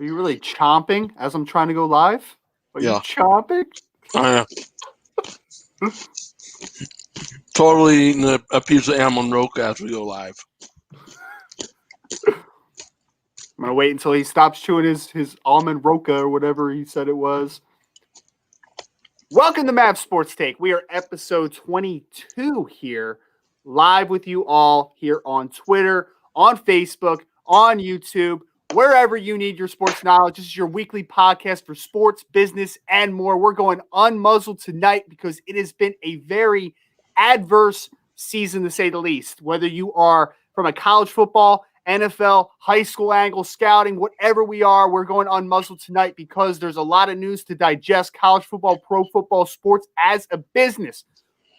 Are you really chomping as I'm trying to go live? Are you chomping? I am. Totally eating a piece of almond roca as we go live. I'm going to wait until he stops chewing his almond roca or whatever he said it was. Welcome to Mavs Sports Take. We are episode 22 here, live with you all here on Twitter, on Facebook, on YouTube, wherever you need your sports knowledge. This is your weekly podcast for sports, business, and more. We're going unmuzzled tonight because it has been a very adverse season, to say the least. Whether you are from a college football, NFL, high school angle, scouting, whatever we are, we're going unmuzzled tonight because there's a lot of news to digest. College football, pro football, sports as a business.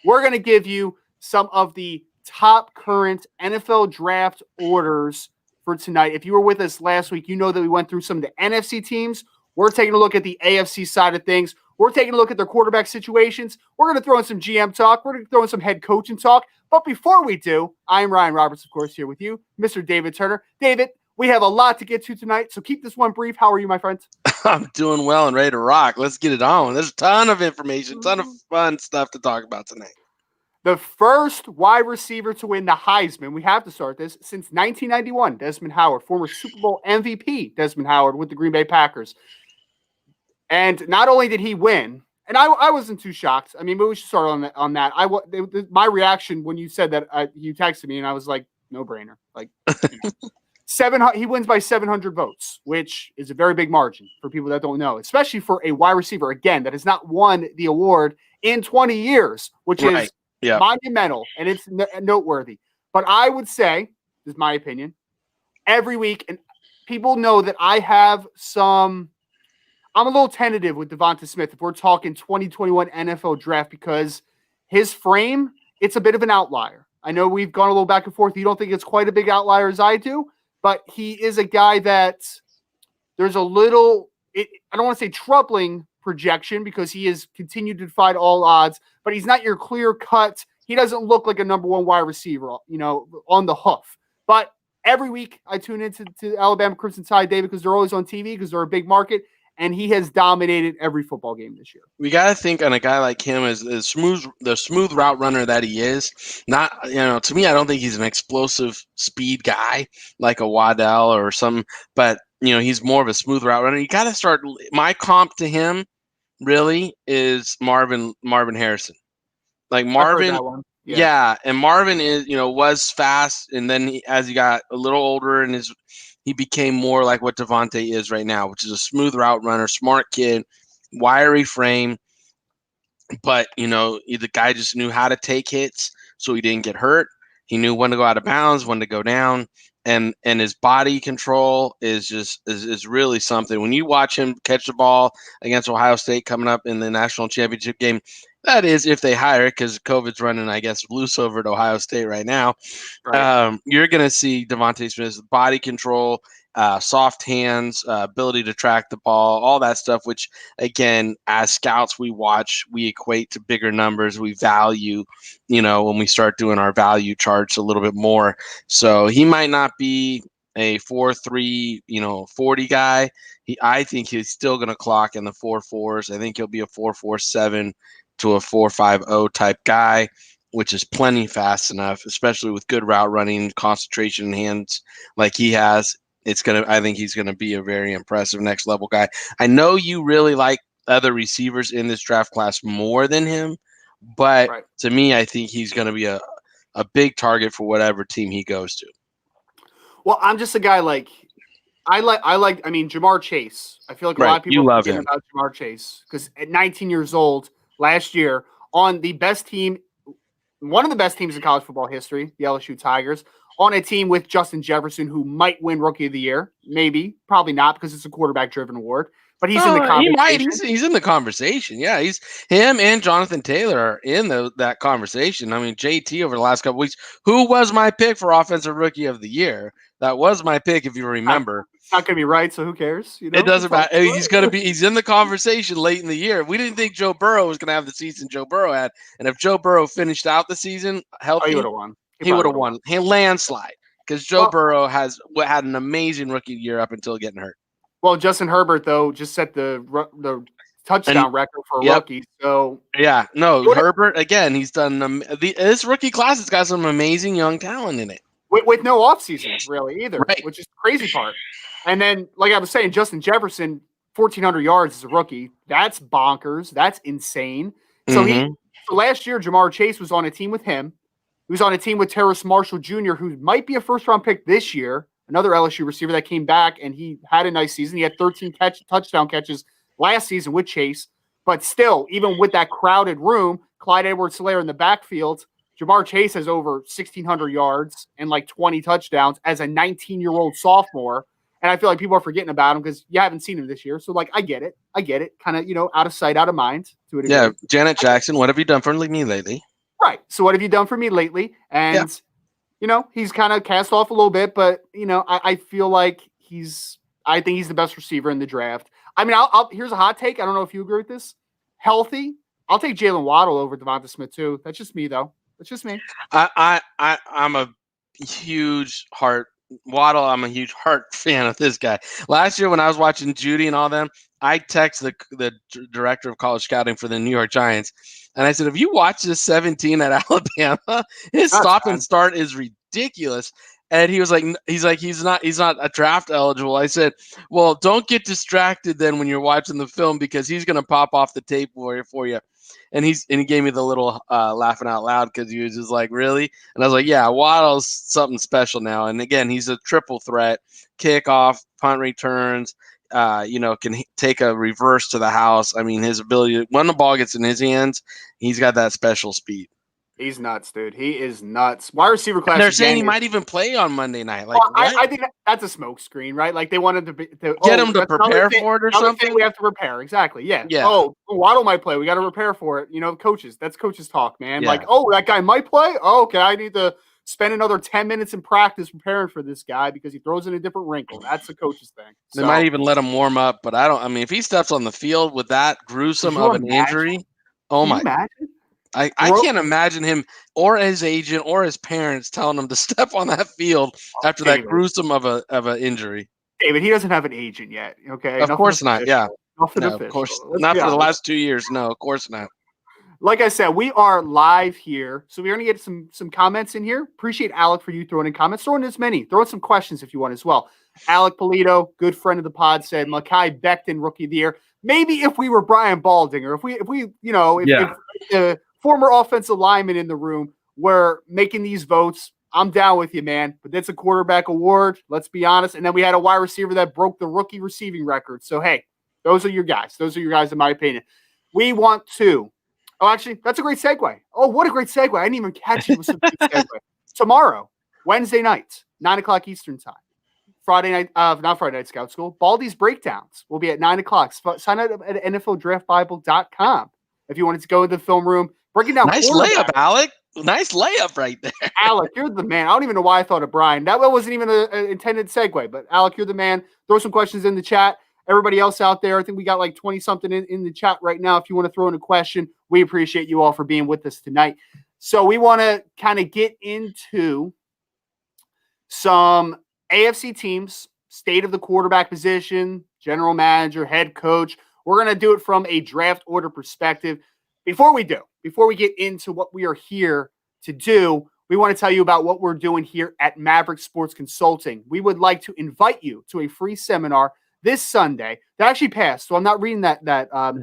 We're going to give you some of the top current NFL draft orders for tonight. If you were with us last week, you know that we went through some of the NFC teams. We're taking a look at the AFC side of things. We're taking a look at their quarterback situations. We're going to throw in some GM talk. We're going to throw in some head coaching talk. But before we do, I'm Ryan Roberts, of course, here with you, Mr. David Turner. David, we have a lot to get to tonight, so keep this one brief. How are you, my friend? I'm doing well and ready to rock. Let's get it on. There's a ton of information, a ton of fun stuff to talk about tonight. The first wide receiver to win the Heisman, we have to start this, since 1991, Desmond Howard, former Super Bowl MVP Desmond Howard with the Green Bay Packers. And not only did he win, and I wasn't too shocked. I mean, but we should start on that. My reaction when you said that, you texted me, and I was like, no brainer. Like, he wins by 700 votes, which is a very big margin for people that don't know, especially for a wide receiver, again, that has not won the award in 20 years, which is monumental, and it's noteworthy. But I would say, this is my opinion, every week, and people know that I'm a little tentative with Devonta Smith if we're talking 2021 NFL draft because his frame, it's a bit of an outlier. I know we've gone a little back and forth. You don't think it's quite a big outlier as I do, but he is a guy that there's a little, I don't want to say troubling projection because he has continued to defy all odds, but he's not your clear cut. He doesn't look like a number one wide receiver, on the hoof. But every week I tune into Alabama Crimson Tide, David, because they're always on TV because they're a big market. And he has dominated every football game this year. We got to think on a guy like him as the smooth route runner that he is. Not, to me, I don't think he's an explosive speed guy like a Waddell or some, but he's more of a smooth route runner. You got to start. My comp to him really is Marvin Harrison. Like Marvin, and Marvin is was fast, and then as he got a little older and he became more like what Devontae is right now, which is a smooth route runner, smart kid, wiry frame. But, the guy just knew how to take hits so he didn't get hurt. He knew when to go out of bounds, when to go down. And his body control is really something. When you watch him catch the ball against Ohio State coming up in the national championship game, that is if they hire it because COVID's running, I guess, loose over at Ohio State right now. Right. You're going to see Devontae Smith's body control, soft hands, ability to track the ball, all that stuff, which, again, as scouts, we equate to bigger numbers. We value, when we start doing our value charts a little bit more. So he might not be a 4.3, 40 guy. I think he's still going to clock in the 4.4s. I think he'll be a 4.47 to a 4.50 type guy, which is plenty fast enough, especially with good route running, concentration in hands like he has. I think he's gonna be a very impressive next level guy. I know you really like other receivers in this draft class more than him, but to me, I think he's gonna be a big target for whatever team he goes to. Well, I'm just a guy Jamar Chase. I feel like a lot of people love him about Jamar Chase because at 19 years old last year on the best team, one of the best teams in college football history, the LSU Tigers, on a team with Justin Jefferson, who might win Rookie of the Year. Maybe, probably not, because it's a quarterback-driven award. But he's in the conversation. He's in the conversation. Yeah, him and Jonathan Taylor are in that conversation. I mean, JT over the last couple weeks, who was my pick for Offensive Rookie of the Year? That was my pick, if you remember. It's not going to be right, so who cares? It doesn't matter. He's in the conversation late in the year. We didn't think Joe Burrow was going to have the season Joe Burrow had, and if Joe Burrow finished out the season healthy, he would have won. He would have won. He landslide because Joe Burrow had an amazing rookie year up until getting hurt. Well, Justin Herbert, though, just set the touchdown record for a rookie. So yeah, no, Herbert, again, he's done this rookie class has got some amazing young talent in it. With no offseason, really, either, right. Which is the crazy part. And then, like I was saying, Justin Jefferson, 1,400 yards as a rookie. That's bonkers. That's insane. So so last year, Jamar Chase was on a team with him. He was on a team with Terrace Marshall Jr., who might be a first-round pick this year, another LSU receiver that came back, and he had a nice season. He had 13 touchdown catches last season with Chase. But still, even with that crowded room, Clyde Edwards-Helaire in the backfield, Jamar Chase has over 1,600 yards and like 20 touchdowns as a 19-year-old sophomore. And I feel like people are forgetting about him because you haven't seen him this year. So, like, I get it. Kind of, out of sight, out of mind. To a degree. Yeah, Janet Jackson, what have you done for me lately? Right. So what have you done for me lately? And, he's kind of cast off a little bit. But, I feel like I think he's the best receiver in the draft. I mean, here's a hot take. I don't know if you agree with this. Healthy, I'll take Jalen Waddle over Devonta Smith, too. That's just me, though. That's just me. I'm a huge Waddle. I'm a huge heart fan of this guy. Last year when I was watching Judy and all them, I texted the director of college scouting for the New York Giants, and I said, "If you watch this 17 at Alabama, his stop and start is ridiculous." And he was like, he's not a draft eligible. I said, well, don't get distracted then when you're watching the film because he's going to pop off the tape for you. And he gave me the little laughing out loud because he was just like, really? And I was like, yeah, Waddle's something special now. And again, he's a triple threat, kickoff, punt returns, can take a reverse to the house. I mean, his ability, when the ball gets in his hands, he's got that special speed. He's nuts, dude. He is nuts. Wide receiver class. And they're saying he might even play on Monday night. Like, I think that's a smoke screen, right? Like they wanted to get him to prepare for it or something. We have to prepare, exactly. Yeah. Oh, Waddle might play. We got to prepare for it. Coaches. That's coaches talk, man. Yeah. Like, oh, that guy might play. Oh, okay, I need to spend another 10 minutes in practice preparing for this guy because he throws in a different wrinkle. That's a coach's thing. They might even let him warm up, but I mean, if he steps on the field with that gruesome of an injury, oh my. I can't imagine him or his agent or his parents telling him to step on that field after that gruesome of an injury. David, he doesn't have an agent yet. Okay, of course not. Yeah, of course not for the last 2 years. No, of course not. Like I said, we are live here, so we're going to get some comments in here. Appreciate Alec for you throwing in comments. Throw in some questions if you want as well. Alec Polito, good friend of the pod, said Mekhi Becton, Rookie of the Year. Maybe if we were Brian Baldinger, if the former offensive lineman in the room were making these votes, I'm down with you, man. But that's a quarterback award, let's be honest. And then we had a wide receiver that broke the rookie receiving record. So, hey, those are your guys. Those are your guys, in my opinion. We want to. Oh, actually, that's a great segue. Oh, what a great segue. I didn't even catch it. It was a great segue. Tomorrow, Wednesday night, 9 o'clock Eastern time. Friday night, not Friday Night Scout School. Baldy's Breakdowns will be at 9 o'clock. Sign up at NFLDraftBible.com if you wanted to go into the film room. Breaking down. Nice layup, Alec. Nice layup right there. Alec, you're the man. I don't even know why I thought of Brian. That wasn't even an intended segue, but Alec, you're the man. Throw some questions in the chat. Everybody else out there, I think we got like 20-something in the chat right now. If you want to throw in a question, we appreciate you all for being with us tonight. So we want to kind of get into some AFC teams, state of the quarterback position, general manager, head coach. We're going to do it from a draft order perspective. Before we get into what we are here to do, we want to tell you about what we're doing here at Maverick Sports Consulting. We would like to invite you to a free seminar this Sunday. That actually passed, so I'm not reading that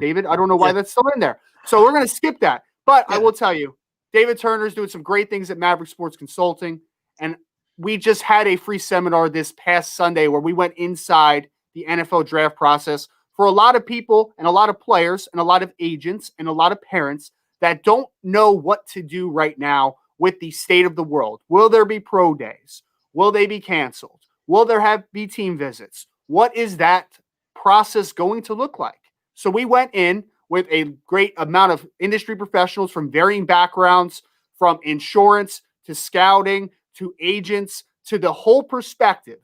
David. I don't know why that's still in there. So we're going to skip that. But I will tell you, David Turner's doing some great things at Maverick Sports Consulting, and we just had a free seminar this past Sunday where we went inside the NFL draft process for a lot of people and a lot of players and a lot of agents and a lot of parents that don't know what to do right now with the state of the world. Will there be pro days? Will they be canceled? Will there be team visits? What is that process going to look like? So we went in with a great amount of industry professionals from varying backgrounds, from insurance to scouting to agents to the whole perspective.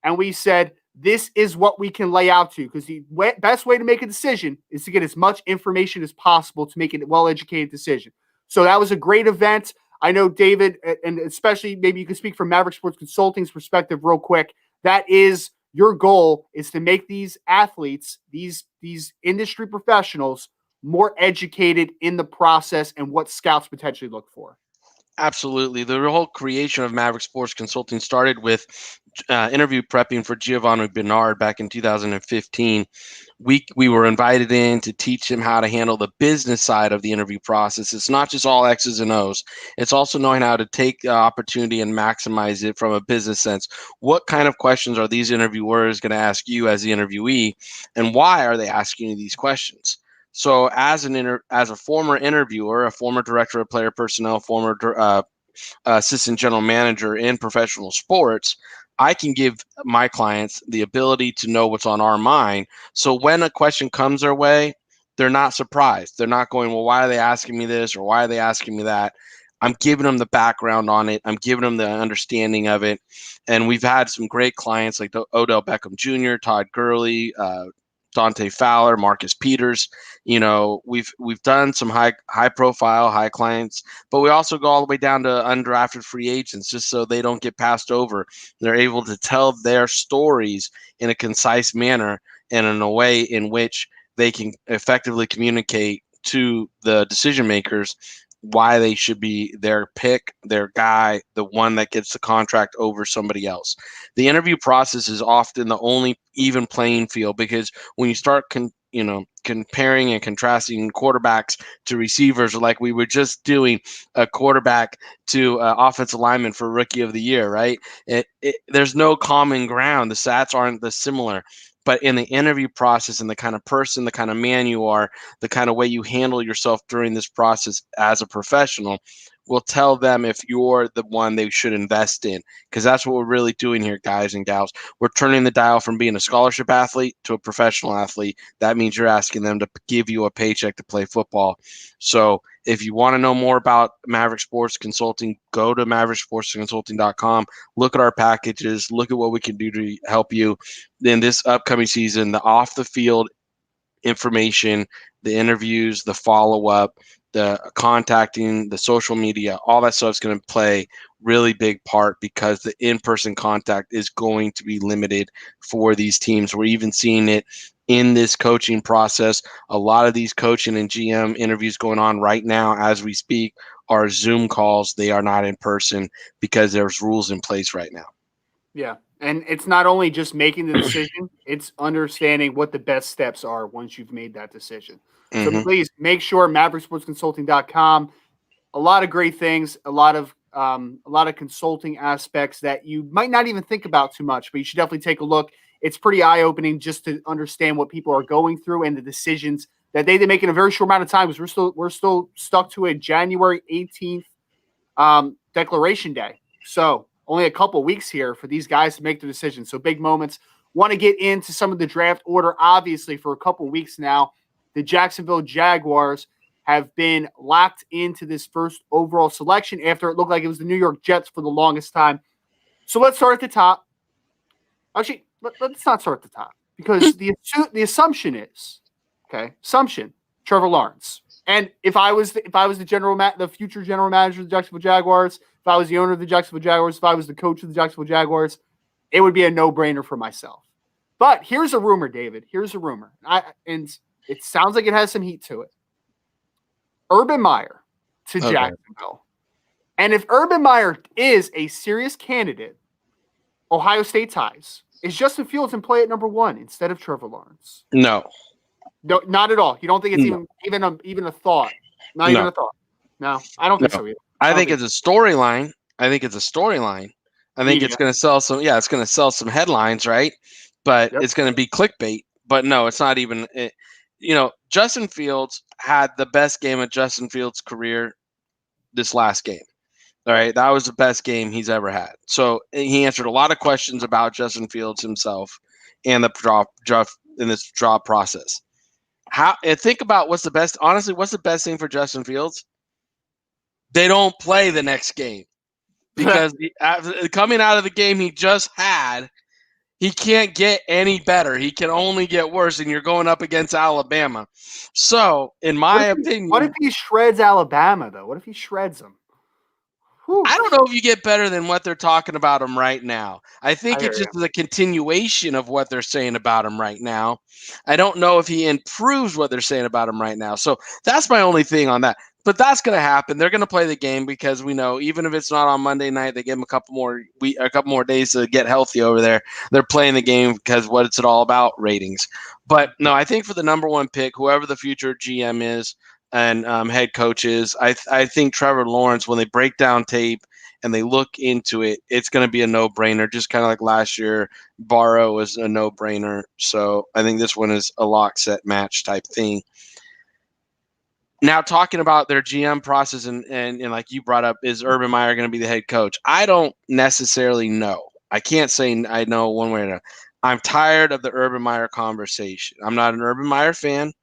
And we said, this is what we can lay out to you, because the best way to make a decision is to get as much information as possible to make it a well-educated decision. So that was a great event. I know David, and especially maybe you can speak from Maverick Sports Consulting's perspective real quick. That is your goal is to make these athletes, these industry professionals, more educated in the process and what scouts potentially look for. Absolutely. The whole creation of Maverick Sports Consulting started with interview prepping for Giovanni Bernard back in 2015. We were invited in to teach him how to handle the business side of the interview process. It's not just all X's and O's. It's also knowing how to take the opportunity and maximize it from a business sense. What kind of questions are these interviewers going to ask you as the interviewee, and why are they asking you these questions? So as a former interviewer, a former director of player personnel, former assistant general manager in professional sports, I can give my clients the ability to know what's on our mind. So when a question comes their way, they're not surprised. They're not going, well, why are they asking me this or why are they asking me that? I'm giving them the background on it. I'm giving them the understanding of it. And we've had some great clients like Odell Beckham Jr., Todd Gurley, Dante Fowler, Marcus Peters. We've done some high profile, high clients, but we also go all the way down to undrafted free agents just so they don't get passed over. They're able to tell their stories in a concise manner and in a way in which they can effectively communicate to the decision makers why they should be their pick, their guy, the one that gets the contract over somebody else. The interview process is often the only even playing field, because when you start comparing and contrasting quarterbacks to receivers, like we were just doing a quarterback to offensive lineman for Rookie of the Year, right? There's no common ground. The stats aren't the similar. But in the interview process and the kind of person, the kind of man you are, the kind of way you handle yourself during this process as a professional will tell them if you're the one they should invest in. Because that's what we're really doing here, guys and gals. We're turning the dial from being a scholarship athlete to a professional athlete. That means you're asking them to give you a paycheck to play football. So if you want to know more about Maverick Sports Consulting, go to mavericksportsconsulting.com. Look at our packages. Look at what we can do to help you in this upcoming season. The off-the-field information, the interviews, the follow-up, the contacting, the social media, all that stuff is going to play really big part, because the in-person contact is going to be limited for these teams. We're even seeing it in this coaching process. A lot of these coaching and GM interviews going on right now as we speak are Zoom calls. They are not in person because there's rules in place right now. Yeah. And it's not only just making the decision, it's understanding what the best steps are once you've made that decision. So please make sure mavericksportsconsulting.com. A lot of great things, a lot of consulting aspects that you might not even think about too much, but you should definitely take a look. It's pretty eye-opening just to understand what people are going through and the decisions that they make in a very short amount of time, because we're still stuck to a January 18th declaration day. So only a couple weeks here for these guys to make the decision. So big moments. Want to get into some of the draft order. Obviously, for a couple weeks now, the Jacksonville Jaguars have been locked into this first overall selection after it looked like it was the New York Jets for the longest time. So let's start at the top. Actually, let's not start at the top, because the assumption is, Trevor Lawrence. And if I was the future general manager of the Jacksonville Jaguars, if I was the owner of the Jacksonville Jaguars, if I was the coach of the Jacksonville Jaguars, it would be a no-brainer for myself. But here's a rumor, David. Here's a rumor. And it sounds like it has some heat to it. Urban Meyer to Jacksonville. And if Urban Meyer is a serious candidate, Ohio State ties. Is Justin Fields in play at number 1 instead of Trevor Lawrence? No, not at all. You don't think it's even a thought? Not even a thought. No, I don't think so either. I think it's a storyline. I think it's going to sell some. Yeah, it's going to sell some headlines, right? But it's going to be clickbait. But no, it's not even. Justin Fields had the best game of Justin Fields' career this last game. All right, that was the best game he's ever had. So he answered a lot of questions about Justin Fields himself and the draft process. And think about what's the best. Honestly, what's the best thing for Justin Fields? They don't play the next game, because coming out of the game he just had, he can't get any better. He can only get worse, and you're going up against Alabama. So, in my opinion, what if he shreds Alabama though? What if he shreds them? Whew. I don't know if you get better than what they're talking about him right now. I think I it's hear just a continuation of what they're saying about him right now. I don't know if he improves what they're saying about him right now. So that's my only thing on that. But that's going to happen. They're going to play the game because we know even if it's not on Monday night, they give him a couple more days to get healthy over there. They're playing the game because what it's all about, ratings. But no, I think for the number one pick, whoever the future GM is, and head coaches. I think Trevor Lawrence, when they break down tape and they look into it, it's going to be a no-brainer, just kind of like last year. Barrow was a no-brainer. So I think this one is a lock, set, match type thing. Now, talking about their GM process and like you brought up, is Urban Meyer going to be the head coach? I don't necessarily know. I can't say I know one way or another. I'm tired of the Urban Meyer conversation. I'm not an Urban Meyer fan.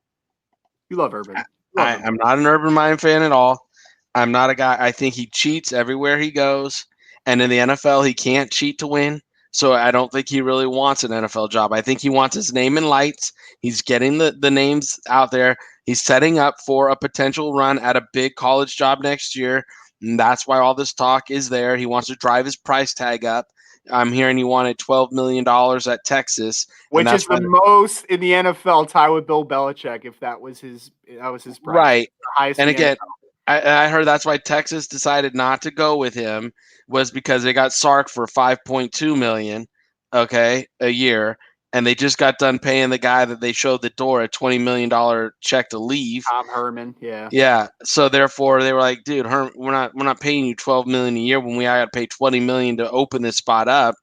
You love Urban. I'm not an Urban Meyer fan at all. I'm not a guy. I think he cheats everywhere he goes. And in the NFL, he can't cheat to win. So I don't think he really wants an NFL job. I think he wants his name in lights. He's getting the names out there. He's setting up for a potential run at a big college job next year. And that's why all this talk is there. He wants to drive his price tag up. I'm hearing he wanted $12 million at Texas. Which is the most in the NFL, tie with Bill Belichick, if that was his price. Right. The highest And in the again, NFL. I heard that's why Texas decided not to go with him, was because they got Sark for $5.2 million, okay, a year, and they just got done paying the guy that they showed the door a $20 million check to leave. Tom Herman, yeah. Yeah. So therefore they were like, dude, we're not paying you $12 million a year when we got to pay $20 million to open this spot up.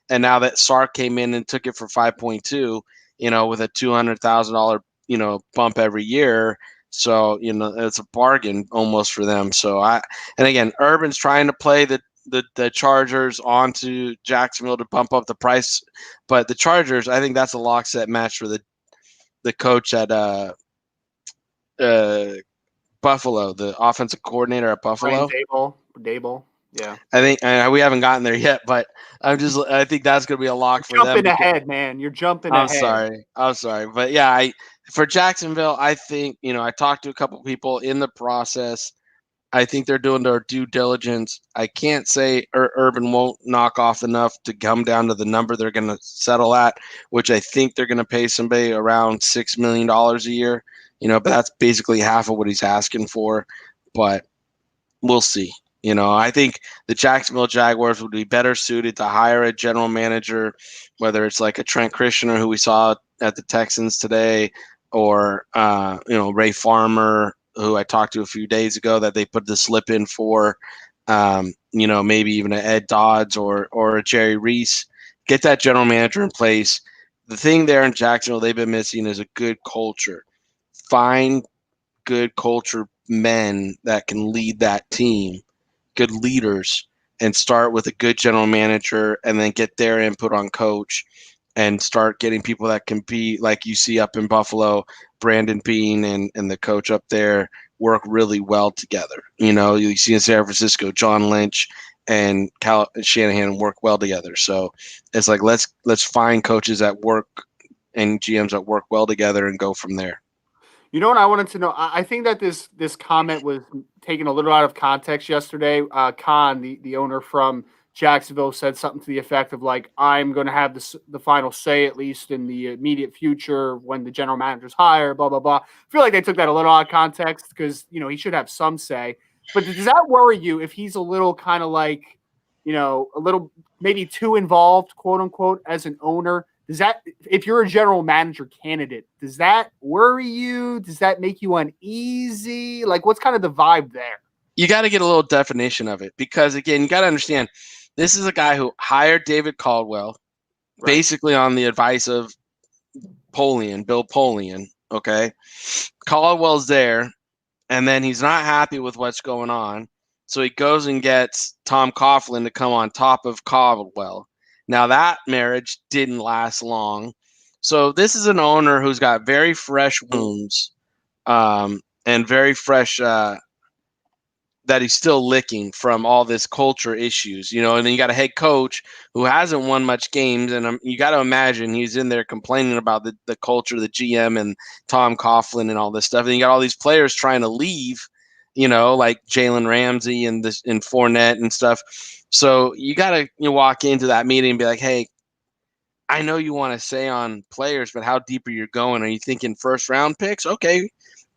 And now that Sark came in and took it for 5.2, with a $200,000, bump every year. So, it's a bargain almost for them. So and again, Urban's trying to play the Chargers onto Jacksonville to bump up the price. But the Chargers, I think that's a lock set match for the coach at Buffalo, the offensive coordinator at Buffalo. Brian Dable. Yeah. I think we haven't gotten there yet, but I think that's going to be a lock for them. Jumping ahead, man. You're jumping ahead. I'm sorry. But yeah, for Jacksonville, I think, I talked to a couple people in the process. I think they're doing their due diligence. I can't say Urban won't knock off enough to come down to the number they're going to settle at, which I think they're going to pay somebody around $6 million a year. But that's basically half of what he's asking for. But we'll see. I think the Jacksonville Jaguars would be better suited to hire a general manager, whether it's like a Trent Christianer, who we saw at the Texans today, or Ray Farmer, who I talked to a few days ago, that they put the slip in for. Maybe even an Ed Dodds or a Jerry Reese. Get that general manager in place. The thing there in Jacksonville they've been missing is a good culture. Find good culture men that can lead that team, good leaders, and start with a good general manager, and then get their input on coach, and start getting people that can be like you see up in Buffalo, Brandon Beane and the coach up there work really well together. You see in San Francisco, John Lynch and Shanahan work well together. So it's like let's find coaches that work and GMs that work well together and go from there. You know what I wanted to know? I think that this comment was taken a little out of context yesterday. Khan, the owner from Jacksonville, said something to the effect of like, I'm going to have the final say, at least in the immediate future when the general manager's hired, blah, blah, blah. I feel like they took that a little out of context because, he should have some say. But does that worry you if he's a little kind of like, a little maybe too involved, quote unquote, as an owner? Does that, if you're a general manager candidate, does that worry you? Does that make you uneasy? Like, what's kind of the vibe there? You got to get a little definition of it because, again, you got to understand, this is a guy who hired David Caldwell, right, basically on the advice of Bill Polian, okay? Caldwell's there, and then he's not happy with what's going on, so he goes and gets Tom Coughlin to come on top of Caldwell. Now, that marriage didn't last long. So this is an owner who's got very fresh wounds and very fresh that he's still licking from all this culture issues, and then you got a head coach who hasn't won much games, and you got to imagine he's in there complaining about the culture, the GM and Tom Coughlin and all this stuff. And you got all these players trying to leave, like Jalen Ramsey and Fournette and stuff. So you got to walk into that meeting and be like, hey, I know you want to say on players, but how deep are you going? Are you thinking first round picks? Okay,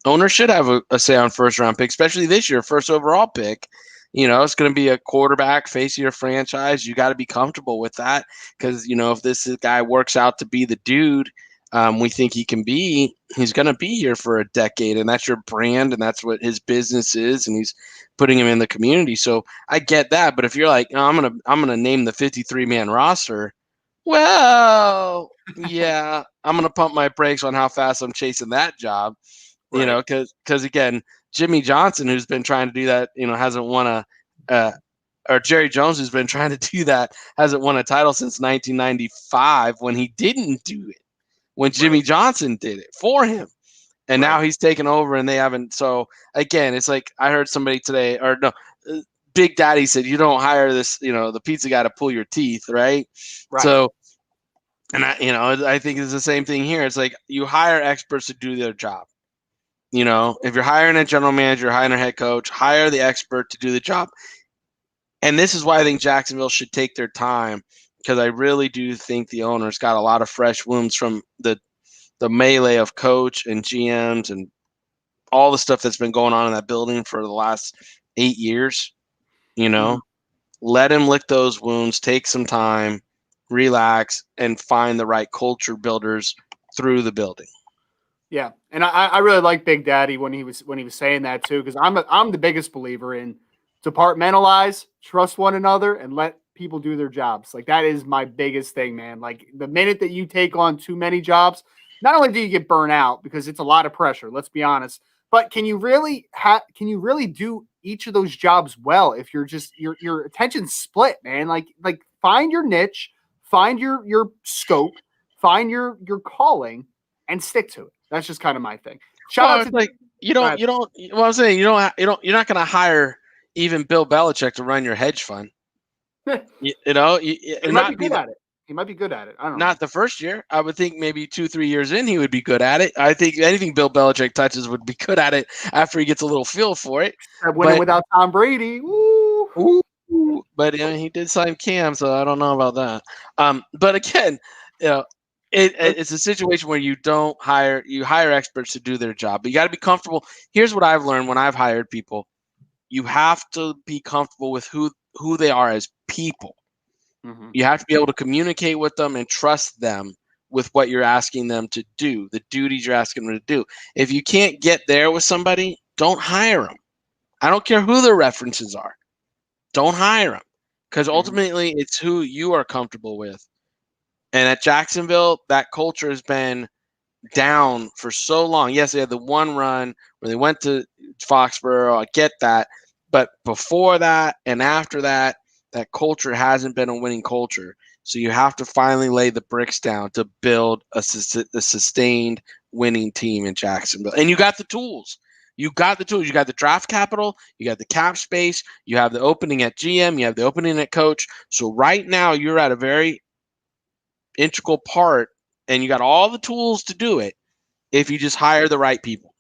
owner should have a say on first round pick, especially this year, first overall pick. It's going to be a quarterback face of your franchise. You got to be comfortable with that because, if this guy works out to be the dude we think he can be, he's going to be here for a decade, and that's your brand, and that's what his business is, and he's putting him in the community. So I get that, but if you're like, I'm gonna name the 53-man roster, well, yeah, I'm gonna pump my brakes on how fast I'm chasing that job. Right. Because again, Jimmy Johnson, who's been trying to do that, hasn't won or Jerry Jones, who's been trying to do that, hasn't won a title since 1995 when he didn't do it, when Jimmy Johnson did it for him. And now he's taken over and they haven't. So again, it's like I heard somebody today, or no, Big Daddy said, you don't hire this, the pizza guy to pull your teeth, right? So, and I think it's the same thing here. It's like you hire experts to do their job. If you're hiring a general manager, hiring a head coach, hire the expert to do the job. And this is why I think Jacksonville should take their time, because I really do think the owner's got a lot of fresh wounds from the melee of coach and GMs and all the stuff that's been going on in that building for the last 8 years. Let him lick those wounds, take some time, relax, and find the right culture builders through the building. Yeah, and I really like Big Daddy when he was saying that too, because I'm the biggest believer in departmentalize, trust one another, and let people do their jobs. Like that is my biggest thing, man. Like the minute that you take on too many jobs, not only do you get burnt out because it's a lot of pressure, let's be honest, but can you really do each of those jobs well if you're just your attention's split, man? Like find your niche, find your scope, find your calling, and stick to it. That's just kind of my thing. Shout out to like well, I'm saying you're not going to hire even Bill Belichick to run your hedge fund. He might be good at it. He might be good at it. I don't know. Not the first year. I would think maybe 2-3 years in, he would be good at it. I think anything Bill Belichick touches would be good at it after he gets a little feel for it. Winning without Tom Brady. Woo. But he did sign Cam, so I don't know about that. But again, it's a situation where you hire experts to do their job, but you got to be comfortable. Here's what I've learned when I've hired people. You have to be comfortable with who they are as people. Mm-hmm. You have to be able to communicate with them and trust them with what you're asking them to do, the duties you're asking them to do. If you can't get there with somebody, don't hire them. I don't care who their references are. Don't hire them, because ultimately it's who you are comfortable with. And at Jacksonville, that culture has been down for so long. Yes, they had the one run where they went to Foxborough. I get that. But before that and after that, that culture hasn't been a winning culture. So you have to finally lay the bricks down to build a sustained winning team in Jacksonville. And you got the tools. You got the draft capital. You got the cap space. You have the opening at GM. You have the opening at coach. So right now you're at a very integral part, and you got all the tools to do it if you just hire the right people.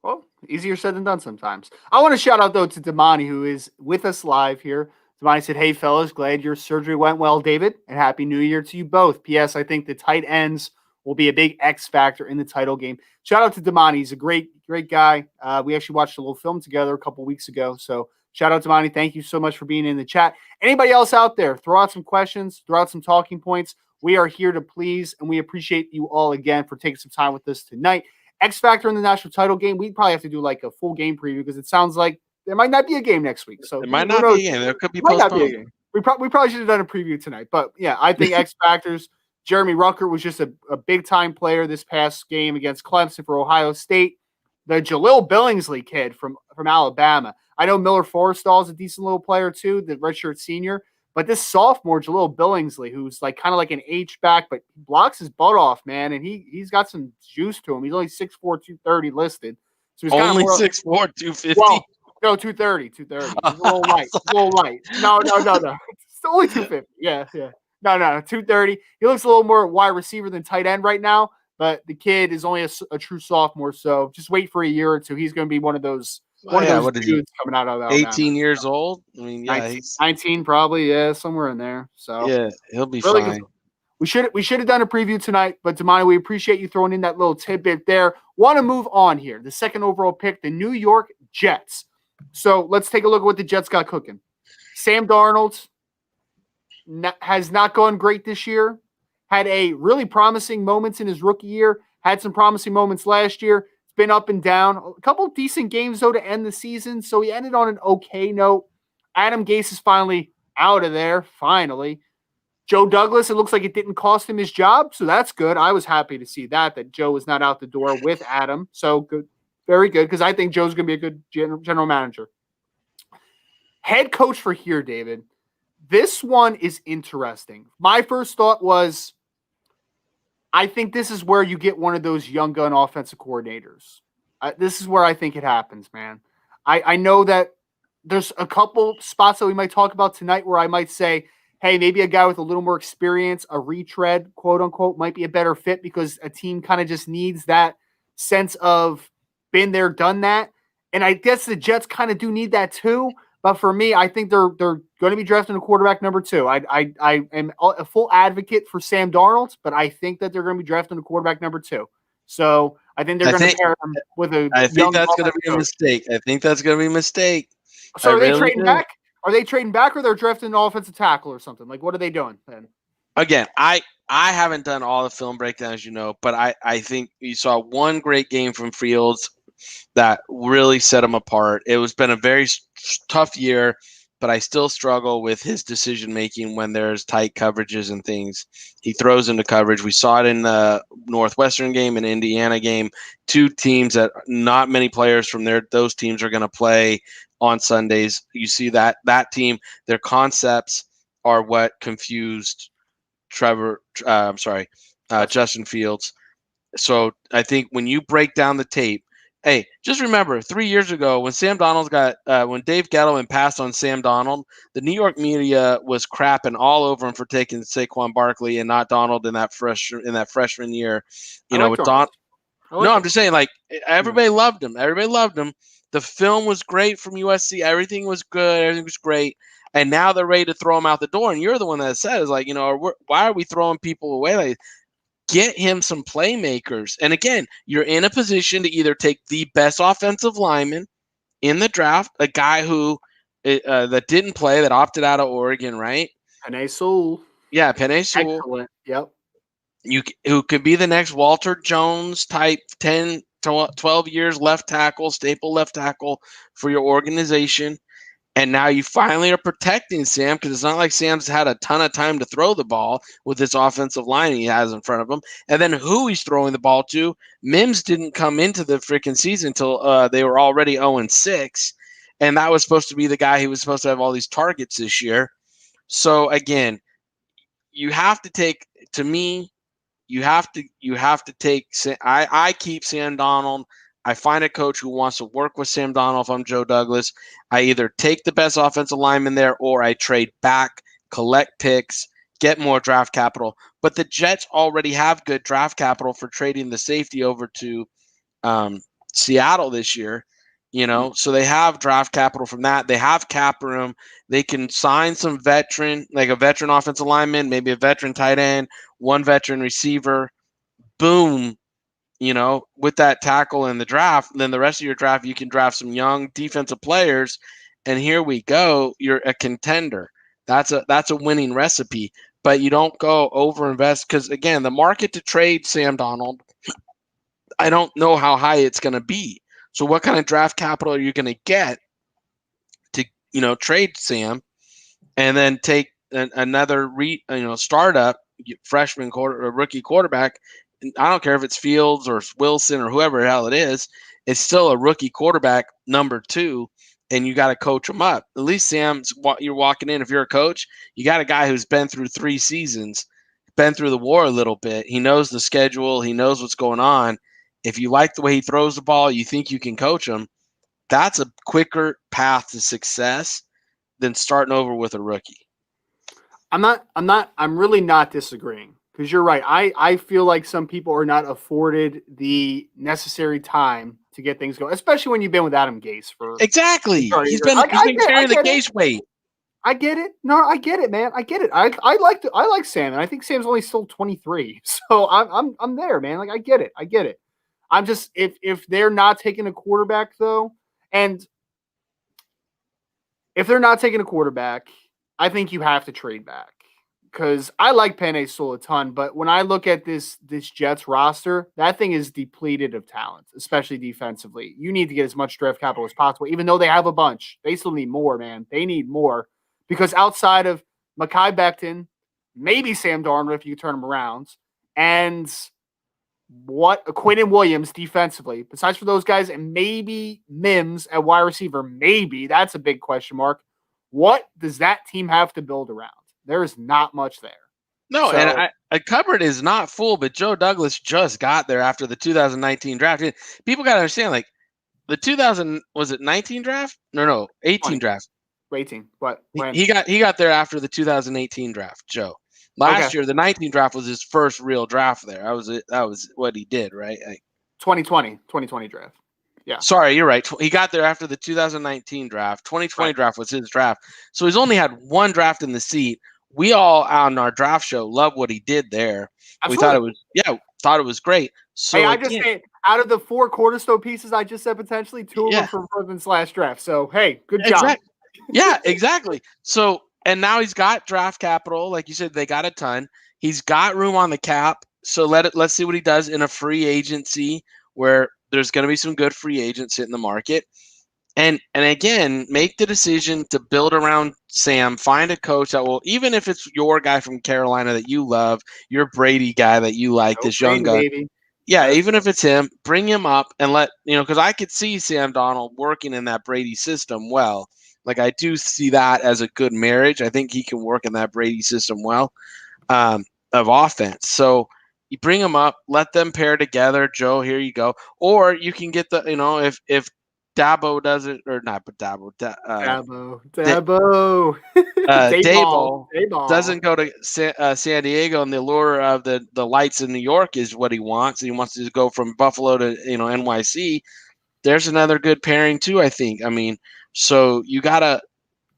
Well, easier said than done sometimes. I want to shout out, though, to Damani, who is with us live here. Damani said, hey, fellas, glad your surgery went well, David, and Happy New Year to you both. P.S. I think the tight ends will be a big X factor in the title game. Shout out to Damani. He's a great guy. We actually watched a little film together a couple weeks ago, so shout out to Damani. Thank you so much for being in the chat. Anybody else out there, throw out some questions, throw out some talking points. We are here to please, and we appreciate you all again for taking some time with us tonight. X factor in the national title game. We probably have to do like a full game preview because it sounds like there might not be a game next week. So it might not be a game. There could be postponed. We probably should have done a preview tonight. But yeah, I think X factors. Jeremy Rucker was just a big time player this past game against Clemson for Ohio State. The Jaleel Billingsley kid from Alabama. I know Miller Forrestall is a decent little player too, the redshirt senior. But this sophomore, Jaleel Billingsley, who's like kind of like an H-back, but he blocks his butt off, man, and he's got some juice to him. He's only 6'4", 230 listed. So he's only 6'4", 250? Well, no, 230. He's a little light. No. It's only 250. Yeah. No, 230. He looks a little more wide receiver than tight end right now, but the kid is only a true sophomore, so just wait for a year or two. He's going to be one of those Oh, yeah, those what is he? dudes coming out of Alabama. 18 years old. I mean, yeah, 19, 19 probably, yeah, somewhere in there. So he'll be really good. fine. We should have done a preview tonight, but Damani, we appreciate you throwing in that little tidbit there. Want to move on here. The second overall pick, the New York Jets. So let's take a look at what the Jets got cooking. Sam Darnold has not gone great this year. Had a really promising moments in his rookie year. Had some promising moments last year. It's been up and down. A couple decent games, though, to end the season. So he ended on an okay note. Adam Gase is finally out of there, finally. Joe Douglas, it looks like it didn't cost him his job, so that's good. I was happy to see that Joe was not out the door with Adam. So good, very good, because I think Joe's going to be a good general manager. Head coach for here, David. This one is interesting. My first thought was, I think this is where you get one of those young gun offensive coordinators. This is where I think it happens, man. I know that there's a couple spots that we might talk about tonight where I might say, hey, maybe a guy with a little more experience, a retread, quote unquote, might be a better fit because a team kind of just needs that sense of been there, done that. And I guess the Jets kind of do need that too. But for me, I think they're going to be drafting a quarterback number 2. I am a full advocate for Sam Darnold, but I think that they're going to be drafting a quarterback number 2. So I think they're going to pair them with a I think that's going to be a mistake. I think that's going to be a mistake. So are they trading back? Are they trading back, or they're drafting an offensive tackle or something? Like, what are they doing then? Again, I haven't done all the film breakdowns, but I think you saw one great game from Fields that really set him apart. It was been a very tough year, but I still struggle with his decision making when there's tight coverages and things. He throws into coverage. We saw it in the Northwestern game and Indiana game. 2 teams that not many players from those teams are going to play on Sundays. You see that team, their concepts are what confused Justin Fields. So I think when you break down the tape, hey, just remember 3 years ago when Sam Darnold when Dave Gettleman passed on Sam Darnold, the New York media was crapping all over him for taking Saquon Barkley and not Darnold in that freshman year. With Darnold. No, I'm just saying, like, everybody loved him. Everybody loved him. The film was great from USC. Everything was good. Everything was great. And now they're ready to throw him out the door. And you're the one that said, like, why are we throwing people away? Like, get him some playmakers. And again, you're in a position to either take the best offensive lineman in the draft, a guy who that didn't play, that opted out of Oregon, right? Penei Sewell. Yeah, Penei Sewell. Excellent. Yep. Who could be the next Walter Jones type 10, 12 years left tackle, staple left tackle for your organization. And now you finally are protecting Sam, because it's not like Sam's had a ton of time to throw the ball with this offensive line he has in front of him. And then who he's throwing the ball to, Mims didn't come into the freaking season until they were already 0-6. And that was supposed to be the guy who was supposed to have all these targets this year. So again, you have to take, to me, you have to take, I keep Sam Darnold. I find a coach who wants to work with Sam Darnold. If I'm Joe Douglas, I either take the best offensive lineman there, or I trade back, collect picks, get more draft capital. But the Jets already have good draft capital for trading the safety over to Seattle this year. So they have draft capital from that. They have cap room. They can sign some veteran, like a veteran offensive lineman, maybe a veteran tight end, one veteran receiver. Boom. With that tackle in the draft, then the rest of your draft, you can draft some young defensive players, and here we go. You're a contender. That's a winning recipe, but you don't go over invest, because again, the market to trade Sam Darnold, I don't know how high it's going to be. So what kind of draft capital are you going to get to, trade Sam, and then take another startup freshman rookie quarterback? I don't care if it's Fields or Wilson or whoever the hell it is. It's still a rookie quarterback number 2, and you got to coach him up. At least Sam's what you're walking in. If you're a coach, you got a guy who's been through 3 seasons, been through the war a little bit. He knows the schedule. He knows what's going on. If you like the way he throws the ball, you think you can coach him. That's a quicker path to success than starting over with a rookie. I'm really not disagreeing, because you're right. I feel like some people are not afforded the necessary time to get things going, especially when you've been with Adam Gase for exactly. He's been carrying the Gase weight. I get it. No, I get it, man. I get it. I like Sam, and I think Sam's only still 23. So I'm there, man. Like I get it. I'm just if they're not taking a quarterback though, and if they're not taking a quarterback, I think you have to trade back. Because I like Penei Sewell a ton, but when I look at this Jets roster, that thing is depleted of talent, especially defensively. You need to get as much draft capital as possible, even though they have a bunch. They still need more, man. They need more. Because outside of Mekhi Becton, maybe Sam Darnold if you turn him around, and Quinnen Williams defensively, besides for those guys, and maybe Mims at wide receiver, maybe, that's a big question mark. What does that team have to build around? There is not much there. No, so, and a cupboard is not full, but Joe Douglas just got there after the 2019 draft. People got to understand, like, the 19 draft? No, 18 20. draft. 18. What? When? He got there after the 2018 draft, Joe. Last year, the 19 draft was his first real draft there. That was what he did, right? 2020 draft. Yeah. Sorry, you're right. He got there after the 2019 draft. 2020 draft was his draft. So he's only had one draft in the seat. We all on our draft show love what he did there. Absolutely. We thought it was great. So hey, I just said out of the 4 cornerstone pieces I just said potentially 2 of them from Brooklyn's last draft. So hey, good job. Yeah, exactly. So and now he's got draft capital, like you said, they got a ton. He's got room on the cap. So let's see what he does in a free agency where there's going to be some good free agents hitting the market. And again, make the decision to build around Sam. Find a coach that will, even if it's your guy from Carolina that you love, your Brady guy that you like, this young guy. Yeah, even if it's him, bring him up and because I could see Sam Darnold working in that Brady system well. Like I do see that as a good marriage. I think he can work in that Brady system well of offense. So you bring them up, let them pair together. Joe, here you go. Or you can get if Dabo does it, or not, but Dabo. Daboll doesn't go to San Diego, and the allure of the lights in New York is what he wants. And he wants to go from Buffalo to NYC. There's another good pairing too, I think. I mean, so you gotta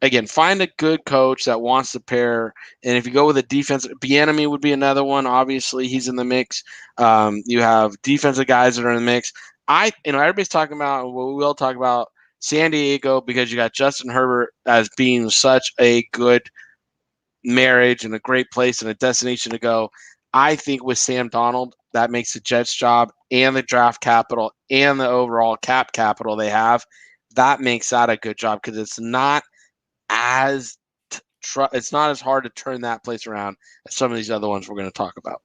again find a good coach that wants to pair. And if you go with a defense, Bieniemy would be another one. Obviously, he's in the mix. You have defensive guys that are in the mix. Everybody's talking about, we will talk about San Diego because you got Justin Herbert as being such a good marriage and a great place and a destination to go. I think with Sam Darnold, that makes the Jets job and the draft capital and the overall cap capital they have, that makes that a good job because it's not as hard to turn that place around as some of these other ones we're going to talk about.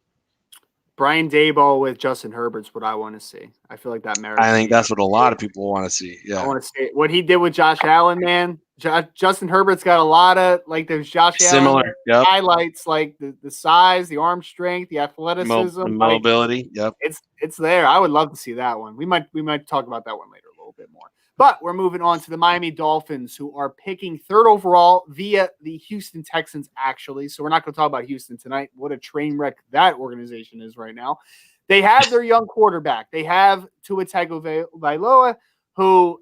Brian Daboll with Justin Herbert's what I want to see. I feel like that marriage. I think that's what a lot of people want to see. Yeah, I want to see what he did with Josh Allen, man. Justin Herbert's got a lot of there's Josh Allen highlights, like the size, the arm strength, the athleticism, the mobility. Yep, it's there. I would love to see that one. We might talk about that one later a little bit more. But we're moving on to the Miami Dolphins, who are picking 3rd overall via the Houston Texans, actually. So we're not going to talk about Houston tonight. What a train wreck that organization is right now. They have their young quarterback. They have Tua Tagovailoa, who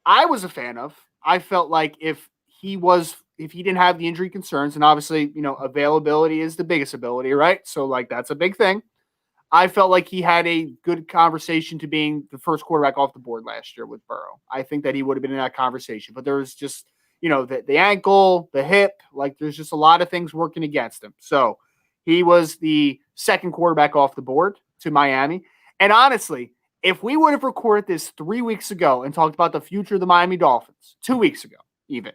I was a fan of. I felt like if he didn't have the injury concerns, and obviously, availability is the biggest ability, right? So, that's a big thing. I felt like he had a good conversation to being the first quarterback off the board last year with Burrow. I think that he would have been in that conversation, but there was just, the ankle, the hip, there's just a lot of things working against him. So he was the second quarterback off the board to Miami. And honestly, if we would have recorded this 3 weeks ago and talked about the future of the Miami Dolphins, 2 weeks ago, even,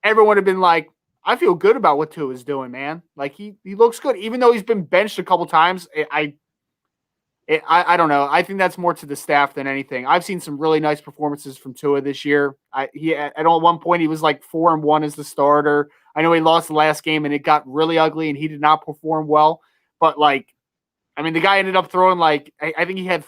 everyone would have been like, I feel good about what Tua is doing, man. He looks good, even though he's been benched a couple times. I don't know. I think that's more to the staff than anything. I've seen some really nice performances from Tua this year. At one point he was 4-1 as the starter. I know he lost the last game and it got really ugly and he did not perform well. But the guy ended up throwing I think he had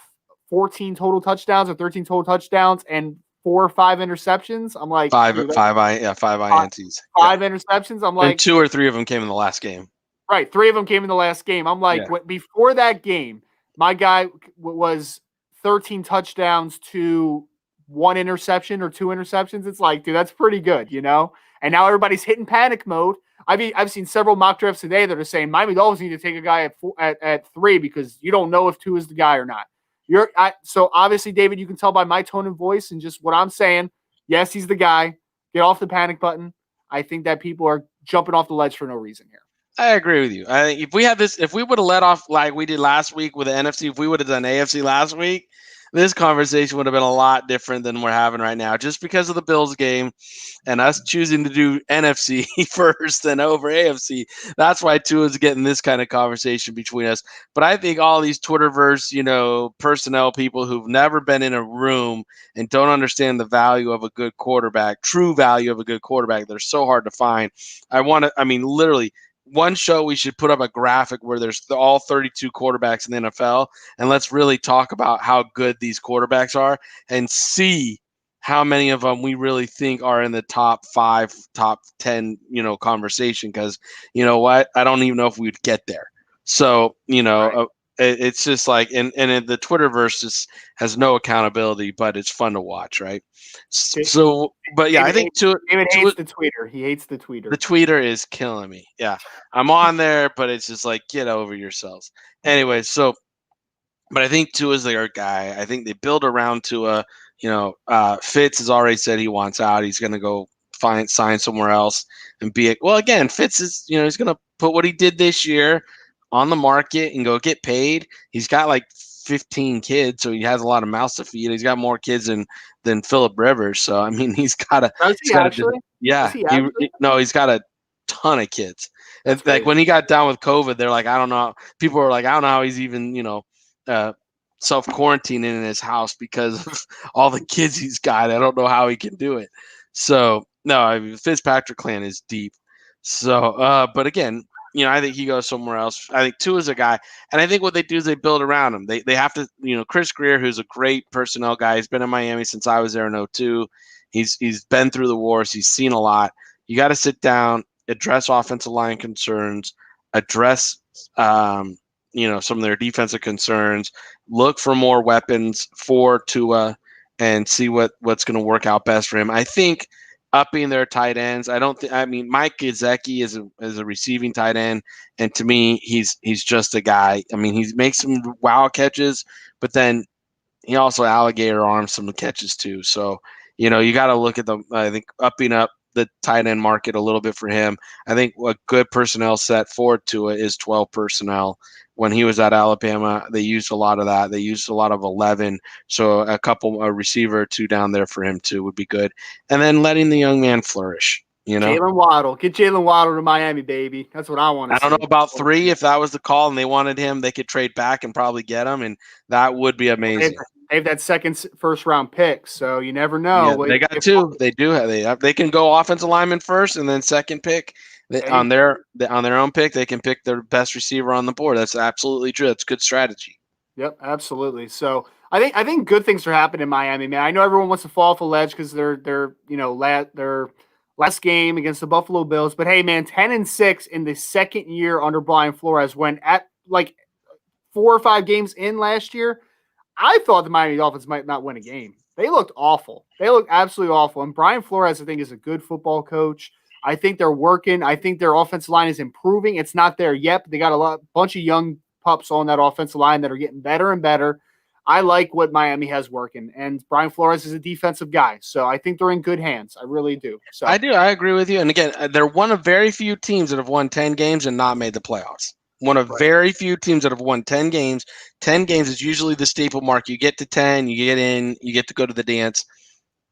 14 total touchdowns or 13 total touchdowns and 4 or 5 interceptions. I'm like five INTs. 5 interceptions. I'm like, and 2 or 3 of them came in the last game. Right, 3 of them came in the last game. I'm like, before that game, my guy was 13 touchdowns to 1 interception or 2 interceptions. It's like, dude, that's pretty good, you know? And now everybody's hitting panic mode. I've seen several mock drafts today that are saying Miami Dolphins need to take a guy at 3 because you don't know if 2 is the guy or not. So obviously, David, you can tell by my tone and voice and just what I'm saying. Yes, he's the guy. Get off the panic button. I think that people are jumping off the ledge for no reason here. I agree with you. I think if we would have let off like we did last week with the NFC, if we would have done AFC last week, this conversation would have been a lot different than we're having right now, just because of the Bills game and us choosing to do NFC first and over AFC. That's why Tua's getting this kind of conversation between us. But I think all these Twitterverse, personnel people who've never been in a room and don't understand the value of a good quarterback, true value of a good quarterback, they're so hard to find. Literally, one show we should put up a graphic where there's all 32 quarterbacks in the NFL, and let's really talk about how good these quarterbacks are and see how many of them we really think are in the top 5, top 10, conversation. Because you know what? I don't even know if we'd get there. So, Right. it's just like, and the Twitterverse just has no accountability, but it's fun to watch, right? So, but yeah, I think David hates the tweeter. He hates the tweeter. the tweeter is killing me. Yeah, I'm on there, but it's just like, get over yourselves. Anyway, so, but I think Tua's their guy. I think they build around Tua. Fitz has already said he wants out. He's going to go sign somewhere else and be it. Well, again, Fitz is, he's going to put what he did this year on the market and go get paid. He's got like 15 kids, so he has a lot of mouths to feed. He's got more kids than Phillip Rivers. So I mean, he's got a. Does he actually? Yeah. He's got a ton of kids. And like when he got down with COVID, they're like, I don't know. People were like, I don't know how he's even, self-quarantining in his house because of all the kids he's got. I don't know how he can do it. So no, Fitzpatrick clan is deep. So, but again, I think he goes somewhere else. I think Tua's a guy, and I think what they do is they build around him. They have to, Chris Greer, who's a great personnel guy. He's been in Miami since I was there in 2002. He's been through the wars. He's seen a lot. You got to sit down, address offensive line concerns, address some of their defensive concerns, look for more weapons for Tua, and see what's going to work out best for him. I think upping their tight ends. Mike Gesicki is a receiving tight end, and to me, he's just a guy. I mean, he makes some wow catches, but then he also alligator arms some catches too. So, you got to look at I think upping up the tight end market a little bit for him. I think a good personnel set for Tua is 12 personnel. When he was at Alabama, they used a lot of that. They used a lot of 11. So a receiver or 2 down there for him too would be good. And then letting the young man flourish. Jalen Waddle. Get Jalen Waddle to Miami, baby. That's what I want to see. I don't know about 3. If that was the call and they wanted him, they could trade back and probably get him, and that would be amazing. They have that first round pick, so you never know. Yeah, they got 2. They do have they can go offensive lineman first and then second pick. On their own pick, they can pick their best receiver on the board. That's absolutely true. That's good strategy. Yep, absolutely. So I think good things are happening in Miami, man. I know everyone wants to fall off a ledge because they're their last game against the Buffalo Bills, but hey, man, 10-6 in the second year under Brian Flores. When at like 4 or 5 games in last year, I thought the Miami Dolphins might not win a game. They looked awful. They looked absolutely awful. And Brian Flores, I think, is a good football coach. I think they're working. I think their offensive line is improving. It's not there yet, but they got a bunch of young pups on that offensive line that are getting better and better. I like what Miami has working, and Brian Flores is a defensive guy, so I think they're in good hands. I really do. So I do. I agree with you. And again, they're one of very few teams that have won 10 games and not made the playoffs. One of very few teams that have won 10 games. 10 games is usually the staple mark. You get to 10, you get in, you get to go to the dance.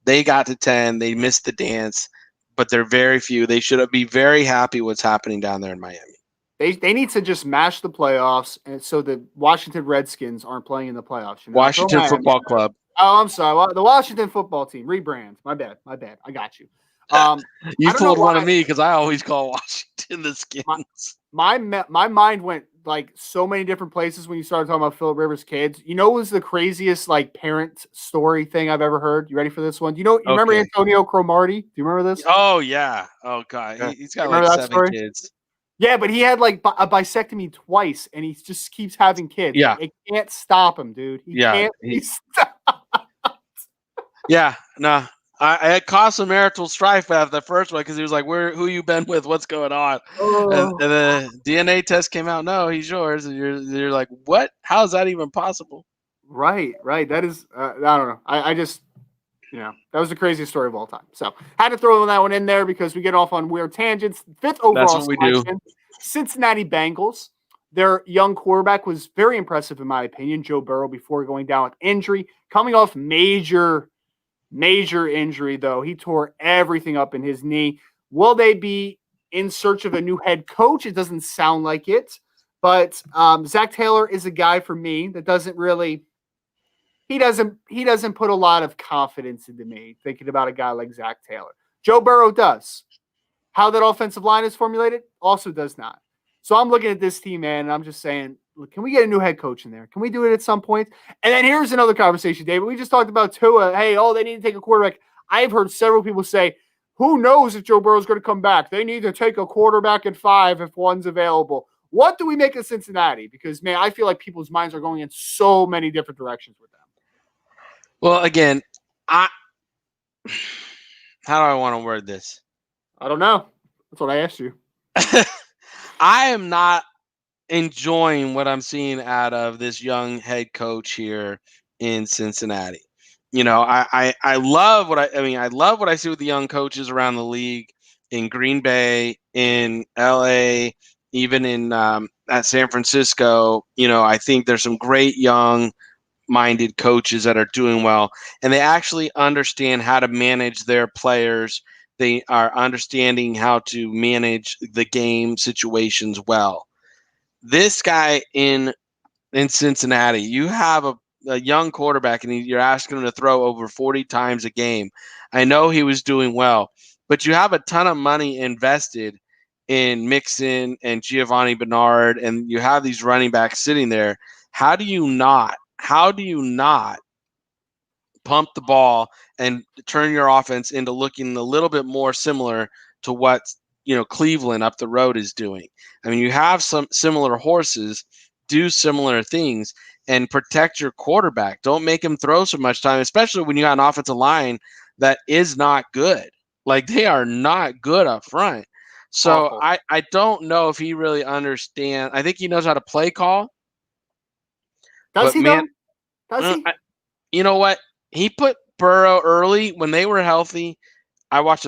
They got to 10. They missed the dance. But they're very few. They should be very happy what's happening down there in Miami. They need to just mash the playoffs, and so the Washington Redskins aren't playing in the playoffs. Washington Football Club. Oh, I'm sorry. The Washington Football Team. Rebrand. My bad. I got you. You pulled one of me because I always call Washington the Skins. My mind went like so many different places when you started talking about Phillip Rivers' kids. What was the craziest like parent story thing I've ever heard? You ready for this one? You remember Antonio Cromartie? Do you remember this? Oh yeah. Oh god, he's got like 7 kids. Yeah, but he had like a bisectomy twice, and he just keeps having kids. Yeah. It can't stop him, dude. He can't be stopped. Yeah, no. I caused some marital strife after the first one because he was like, who you been with? What's going on? And the DNA test came out, no, he's yours. And you're like, what? How is that even possible? Right. That is, I don't know. I just, that was the craziest story of all time. So had to throw that one in there because we get off on weird tangents. 5th overall selection, Cincinnati Bengals. Their young quarterback was very impressive in my opinion, Joe Burrow, before going down with injury. Coming off major injury, though. He tore everything up in his knee. Will they be in search of a new head coach? It doesn't sound like it. But Zach Taylor is a guy for me that doesn't really – he doesn't put a lot of confidence into me thinking about a guy like Zach Taylor. Joe Burrow does. How that offensive line is formulated also does not. So I'm looking at this team, man, and I'm just saying, can we get a new head coach in there? Can we do it at some point? And then here's another conversation, David. We just talked about Tua. Hey, they need to take a quarterback. I've heard several people say, who knows if Joe Burrow's going to come back? They need to take a quarterback at 5 if one's available. What do we make of Cincinnati? Because, man, I feel like people's minds are going in so many different directions with them. Well, again, how do I want to word this? I don't know. That's what I asked you. I am not enjoying what I'm seeing out of this young head coach here in Cincinnati. I love what I love what I see with the young coaches around the league in Green Bay, in LA, even in at San Francisco. I think there's some great young minded coaches that are doing well, and they actually understand how to manage their players. They are understanding how to manage the game situations well. This guy in Cincinnati, you have a young quarterback and you're asking him to throw over 40 times a game. I know he was doing well, but you have a ton of money invested in Mixon and Giovanni Bernard, and you have these running backs sitting there. How do you not pump the ball and turn your offense into looking a little bit more similar to what Cleveland up the road is doing? I mean, you have some similar horses, do similar things, and protect your quarterback. Don't make him throw so much time, especially when you got an offensive line that is not good. Like, they are not good up front. So I don't know if he really understands. I think he knows how to play call. Does he, man, though? Does he? You know what? He put Burrow early when they were healthy. I watched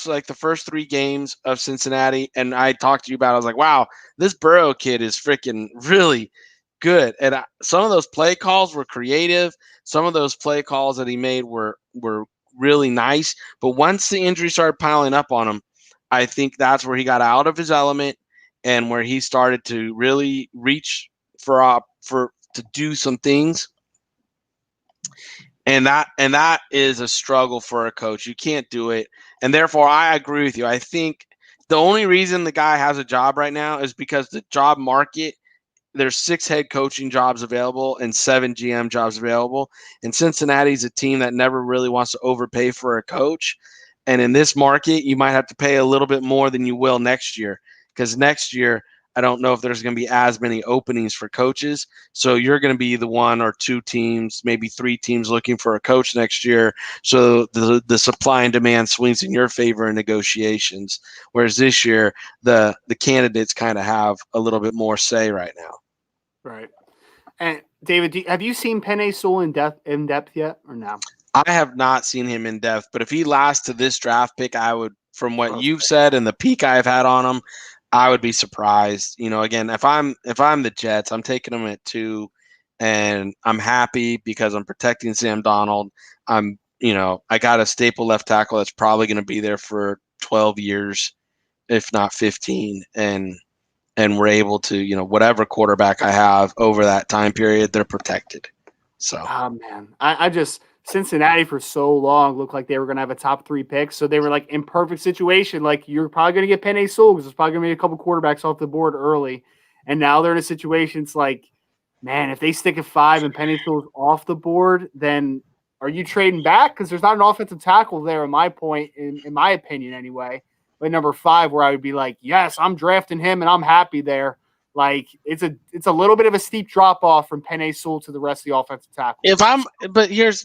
like the first 3 games of Cincinnati, and I talked to you about it. I was like, wow, this Burrow kid is freaking really good. And some of those play calls were creative. Some of those play calls that he made were really nice. But once the injury started piling up on him, I think that's where he got out of his element and where he started to really reach to do some things. And that is a struggle for a coach. You can't do it. And therefore, I agree with you. I think the only reason the guy has a job right now is because the job market, there's 6 head coaching jobs available and 7 GM jobs available. And Cincinnati's a team that never really wants to overpay for a coach. And in this market, you might have to pay a little bit more than you will next year, because next year, I don't know if there's going to be as many openings for coaches. So you're going to be the 1 or 2 teams, maybe 3 teams looking for a coach next year. So the supply and demand swings in your favor in negotiations. Whereas this year, the candidates kind of have a little bit more say right now. Right. And David, have you seen Penei Sewell in depth yet or no? I have not seen him in depth, but if he lasts to this draft pick, I would, from what you've said and the peak I've had on him, I would be surprised. Again, if I'm the Jets, I'm taking them at 2, and I'm happy because I'm protecting Sam Darnold. I got a staple left tackle that's probably going to be there for 12 years, if not 15, and we're able to, whatever quarterback I have over that time period, they're protected. So, oh man, I just Cincinnati for so long looked like they were going to have a top 3 pick, so they were like in perfect situation. Like, you're probably going to get Penei Sewell because there's probably going to be a couple quarterbacks off the board early, and now they're in a situation. It's like, man, if they stick at 5 and Penei Sewell's off the board, then are you trading back? Because there's not an offensive tackle there. In my opinion, anyway. with number 5 where I would be like, yes, I'm drafting him and I'm happy there. Like it's a little bit of a steep drop off from Penei Sewell to the rest of the offensive tackles. But here's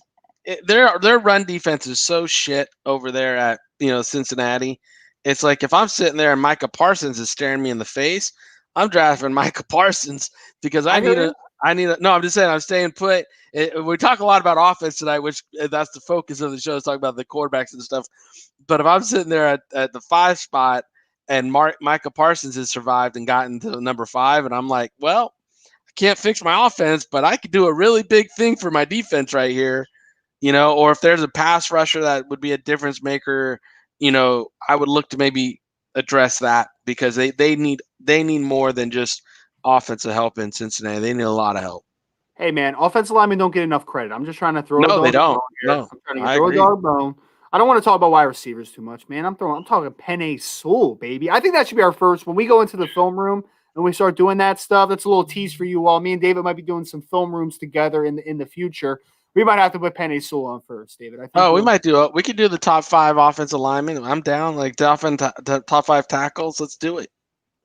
their run defense is so shit over there at Cincinnati. It's like if I'm sitting there and Micah Parsons is staring me in the face, I'm drafting Micah Parsons because I need a. No, I'm just saying I'm staying put. We talk a lot about offense tonight, which that's the focus of the show. Is talking about the quarterbacks and stuff. But if I'm sitting there at the 5 spot and Micah Parsons has survived and gotten to number 5, and I'm like, well, I can't fix my offense, but I could do a really big thing for my defense right here, or if there's a pass rusher that would be a difference maker, I would look to maybe address that because they need more than just offensive help in Cincinnati. They need a lot of help. Hey man, offensive linemen don't get enough credit. I'm just trying to throw. No, they don't. No, I'm trying to throw a dog bone. I don't want to talk about wide receivers too much, man. I'm talking Penei Sewell, baby. I think that should be our first when we go into the film room and we start doing that stuff. That's a little tease for you all. Me and David might be doing some film rooms together in the future. We might have to put Penei Sewell on first, David. I think we might do it. We could do the top 5 offensive linemen. I'm down. Like top 5 tackles. Let's do it.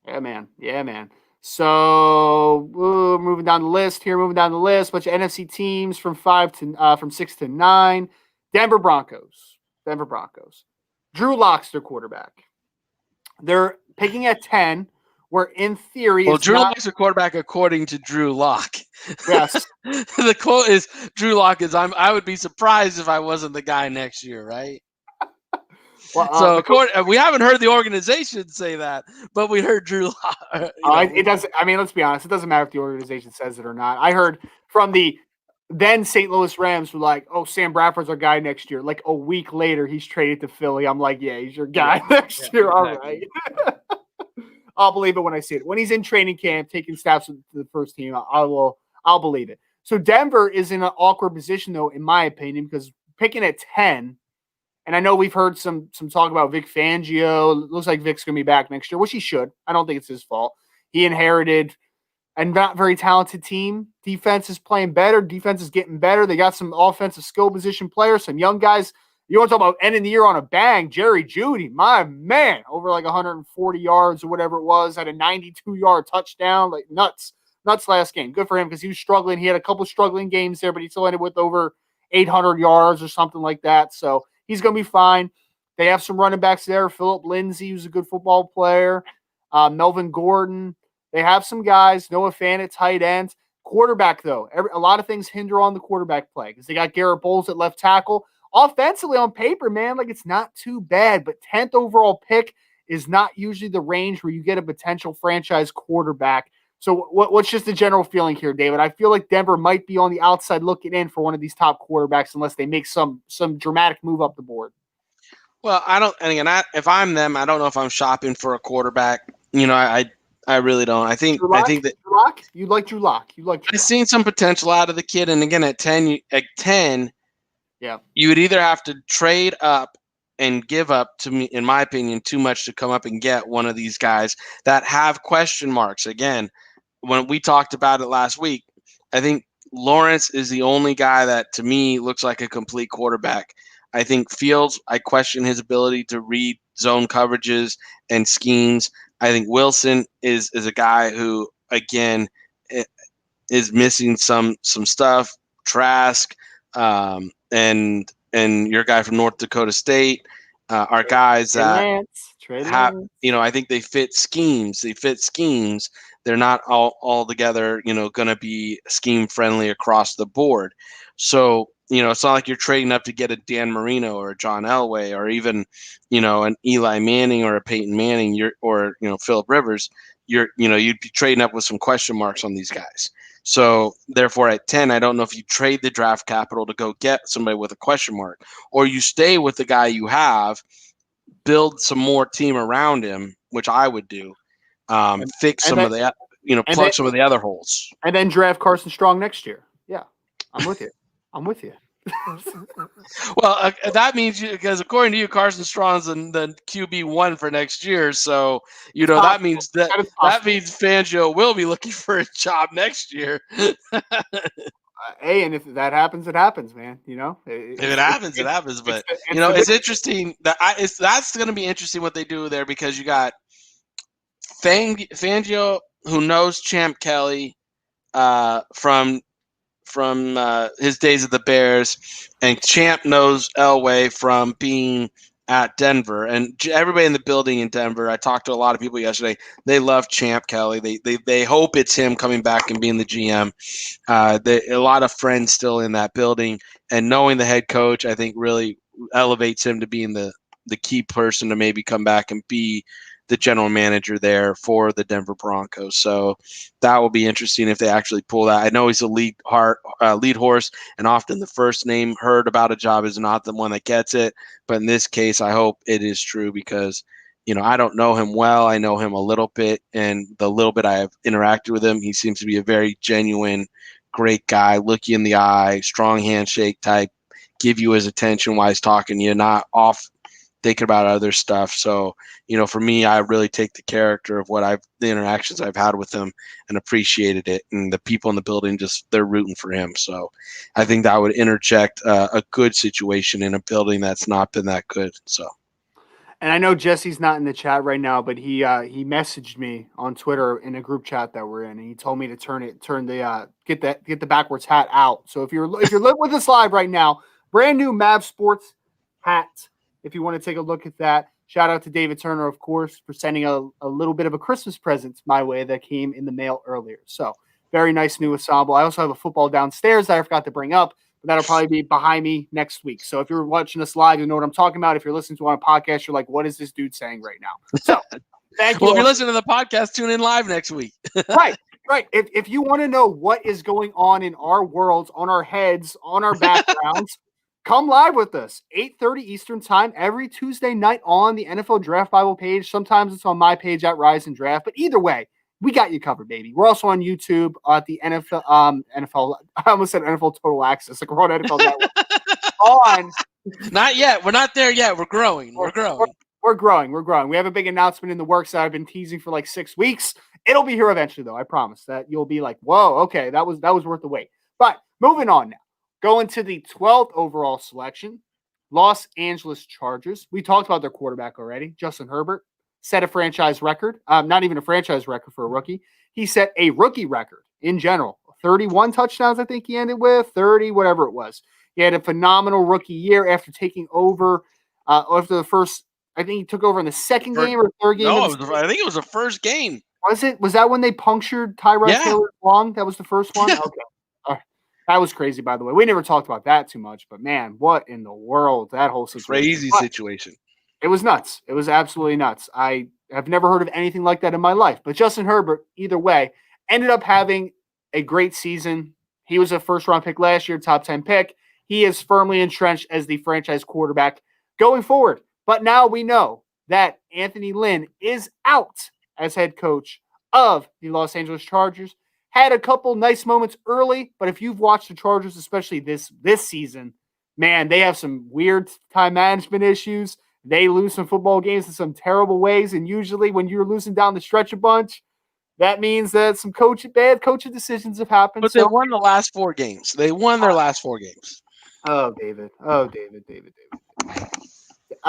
Yeah, man. Yeah, man. So moving down the list here. Bunch of NFC teams from 6 to 9. Denver Broncos. Drew Lock's their quarterback. They're picking at 10. Where in theory, Drew Lock's a quarterback according to Drew Lock. Yes. The quote is Drew Lock is I would be surprised if I wasn't the guy next year, right? Well, we haven't heard the organization say that, but we heard Drew Lock. It doesn't. I mean, let's be honest. It doesn't matter if the organization says it or not. I heard from the then St. Louis Rams were like, "Oh, Sam Bradford's our guy next year." Like a week later, he's traded to Philly. I'm like, "Yeah, he's your guy next year." Exactly. All right. I'll believe it when I see it. When he's in training camp, taking snaps with the first team, I'll believe it. So Denver is in an awkward position, though, in my opinion, because picking at 10, and I know we've heard some talk about Vic Fangio. It looks like Vic's going to be back next year, which he should. I don't think it's his fault. He inherited a not very talented team. Defense is playing better. Defense is getting better. They got some offensive skill position players, some young guys. You want to talk about ending the year on a bang? Jerry Jeudy, my man, over like 140 yards or whatever it was, had a 92-yard touchdown, like nuts last game. Good for him because he was struggling. He had a couple struggling games there, but he still ended with over 800 yards or something like that. So he's going to be fine. They have some running backs there. Philip Lindsay, who's a good football player. Melvin Gordon. They have some guys. Noah Fant at tight end. Quarterback, though. A lot of things hinder on the quarterback play because they got Garrett Bowles at left tackle. Offensively on paper, man, like it's not too bad, but 10th overall pick is not usually the range where you get a potential franchise quarterback. So what's just the general feeling here, David? I feel like Denver might be on the outside looking in for one of these top quarterbacks unless they make some dramatic move up the board. Well, if I'm them, I don't know if I'm shopping for a quarterback. I really don't. I think that Drew Lock? You like Drew Lock. I've seen some potential out of the kid, and again at 10. Yeah, you would either have to trade up and give up, to me, in my opinion, too much to come up and get one of these guys that have question marks. Again, when we talked about it last week, I think Lawrence is the only guy that, to me, looks like a complete quarterback. I think Fields, I question his ability to read zone coverages and schemes. I think Wilson is a guy who, again, is missing some stuff. Trask, and your guy from North Dakota State are guys that have, I think they fit schemes. They're not all together, going to be scheme friendly across the board. So, it's not like you're trading up to get a Dan Marino or a John Elway or even, an Eli Manning or a Peyton Manning or Phillip Rivers. You'd be trading up with some question marks on these guys. So therefore at 10, I don't know if you trade the draft capital to go get somebody with a question mark, or you stay with the guy you have, build some more team around him, which I would do, fix some of the, plug some of the other holes. And then draft Carson Strong next year. Yeah, I'm with you. Well, that means because according to you, Carson Strong's the QB1 for next year. So that means that means Fangio will be looking for a job next year. Hey, and if that happens, it happens, man. If it happens, it happens. But it's it's interesting that's going to be interesting what they do there, because you got Fangio, who knows Champ Kelly from his days at the Bears, and Champ knows Elway from being at Denver, and everybody in the building in Denver. I talked to a lot of people yesterday. They love Champ Kelly. They hope it's him coming back and being the GM. A lot of friends still in that building, and knowing the head coach, I think really elevates him to being the key person to maybe come back and be the general manager there for the Denver Broncos. So that will be interesting if they actually pull that. I know he's a lead horse, and often the first name heard about a job is not the one that gets it. But in this case, I hope it is true, because I don't know him well. I know him a little bit, and the little bit I have interacted with him, he seems to be a very genuine, great guy, look you in the eye, strong handshake type, give you his attention while he's talking to you, not off thinking about other stuff. So, for me, I really take the character of the interactions I've had with him and appreciated it. And the people in the building, they're rooting for him. So I think that would interject a good situation in a building that's not been that good. So. And I know Jesse's not in the chat right now, but he messaged me on Twitter in a group chat that we're in, and he told me to get the backwards hat out. So if you're with us live right now, brand new Mav Sports hat. If you want to take a look at that, shout out to David Turner, of course, for sending a little bit of a Christmas present my way that came in the mail earlier. So very nice new ensemble. I also have a football downstairs that I forgot to bring up, but that'll probably be behind me next week. So if you're watching us live, you know what I'm talking about. If you're listening to it on a podcast, you're like, what is this dude saying right now? So thank you. Well, if you're listening to the podcast, tune in live next week. Right. If you want to know what is going on in our worlds, on our heads, on our backgrounds, come live with us, 8:30 Eastern time, every Tuesday night on the NFL Draft Bible page. Sometimes it's on my page at Rise and Draft, but either way, we got you covered, baby. We're also on YouTube at the NFL. I almost said NFL Total Access, like we're on NFL Network. Not yet. We're not there yet. We're growing. We're growing. We have a big announcement in the works that I've been teasing for like 6 weeks. It'll be here eventually, though. I promise that you'll be like, whoa, okay, that was worth the wait. But moving on now. Going to the 12th overall selection, Los Angeles Chargers. We talked about their quarterback already, Justin Herbert, set a franchise record. Not even a franchise record for a rookie. He set a rookie record in general. 31 touchdowns, I think he ended with, 30, whatever it was. He had a phenomenal rookie year after taking over after the first, I think he took over in the second game or third game. No, I think it was the first game. Was it? Was that when they punctured Tyrod Taylor's lung? That was the first one? Yeah. Okay. That was crazy, by the way. We never talked about that too much, but man, what in the world? That whole situation. Crazy situation. It was nuts. It was absolutely nuts. I have never heard of anything like that in my life. But Justin Herbert, either way, ended up having a great season. He was a first-round pick last year, top 10 pick. He is firmly entrenched as the franchise quarterback going forward. But now we know that Anthony Lynn is out as head coach of the Los Angeles Chargers. Had a couple nice moments early, but if you've watched the Chargers, especially this season, man, they have some weird time management issues. They lose some football games in some terrible ways, and usually when you're losing down the stretch a bunch, that means that some bad coaching decisions have happened. But they won the last 4 games. They won their last 4 games. Oh, David.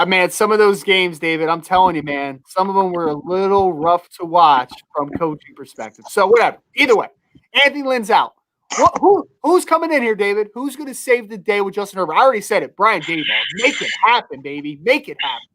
Man, some of those games, David, I'm telling you, man, some of them were a little rough to watch from coaching perspective. So whatever. Either way, Anthony Lynn's out. Who's coming in here, David? Who's going to save the day with Justin Herbert? I already said it. Brian Daboll. Make it happen, baby. Make it happen.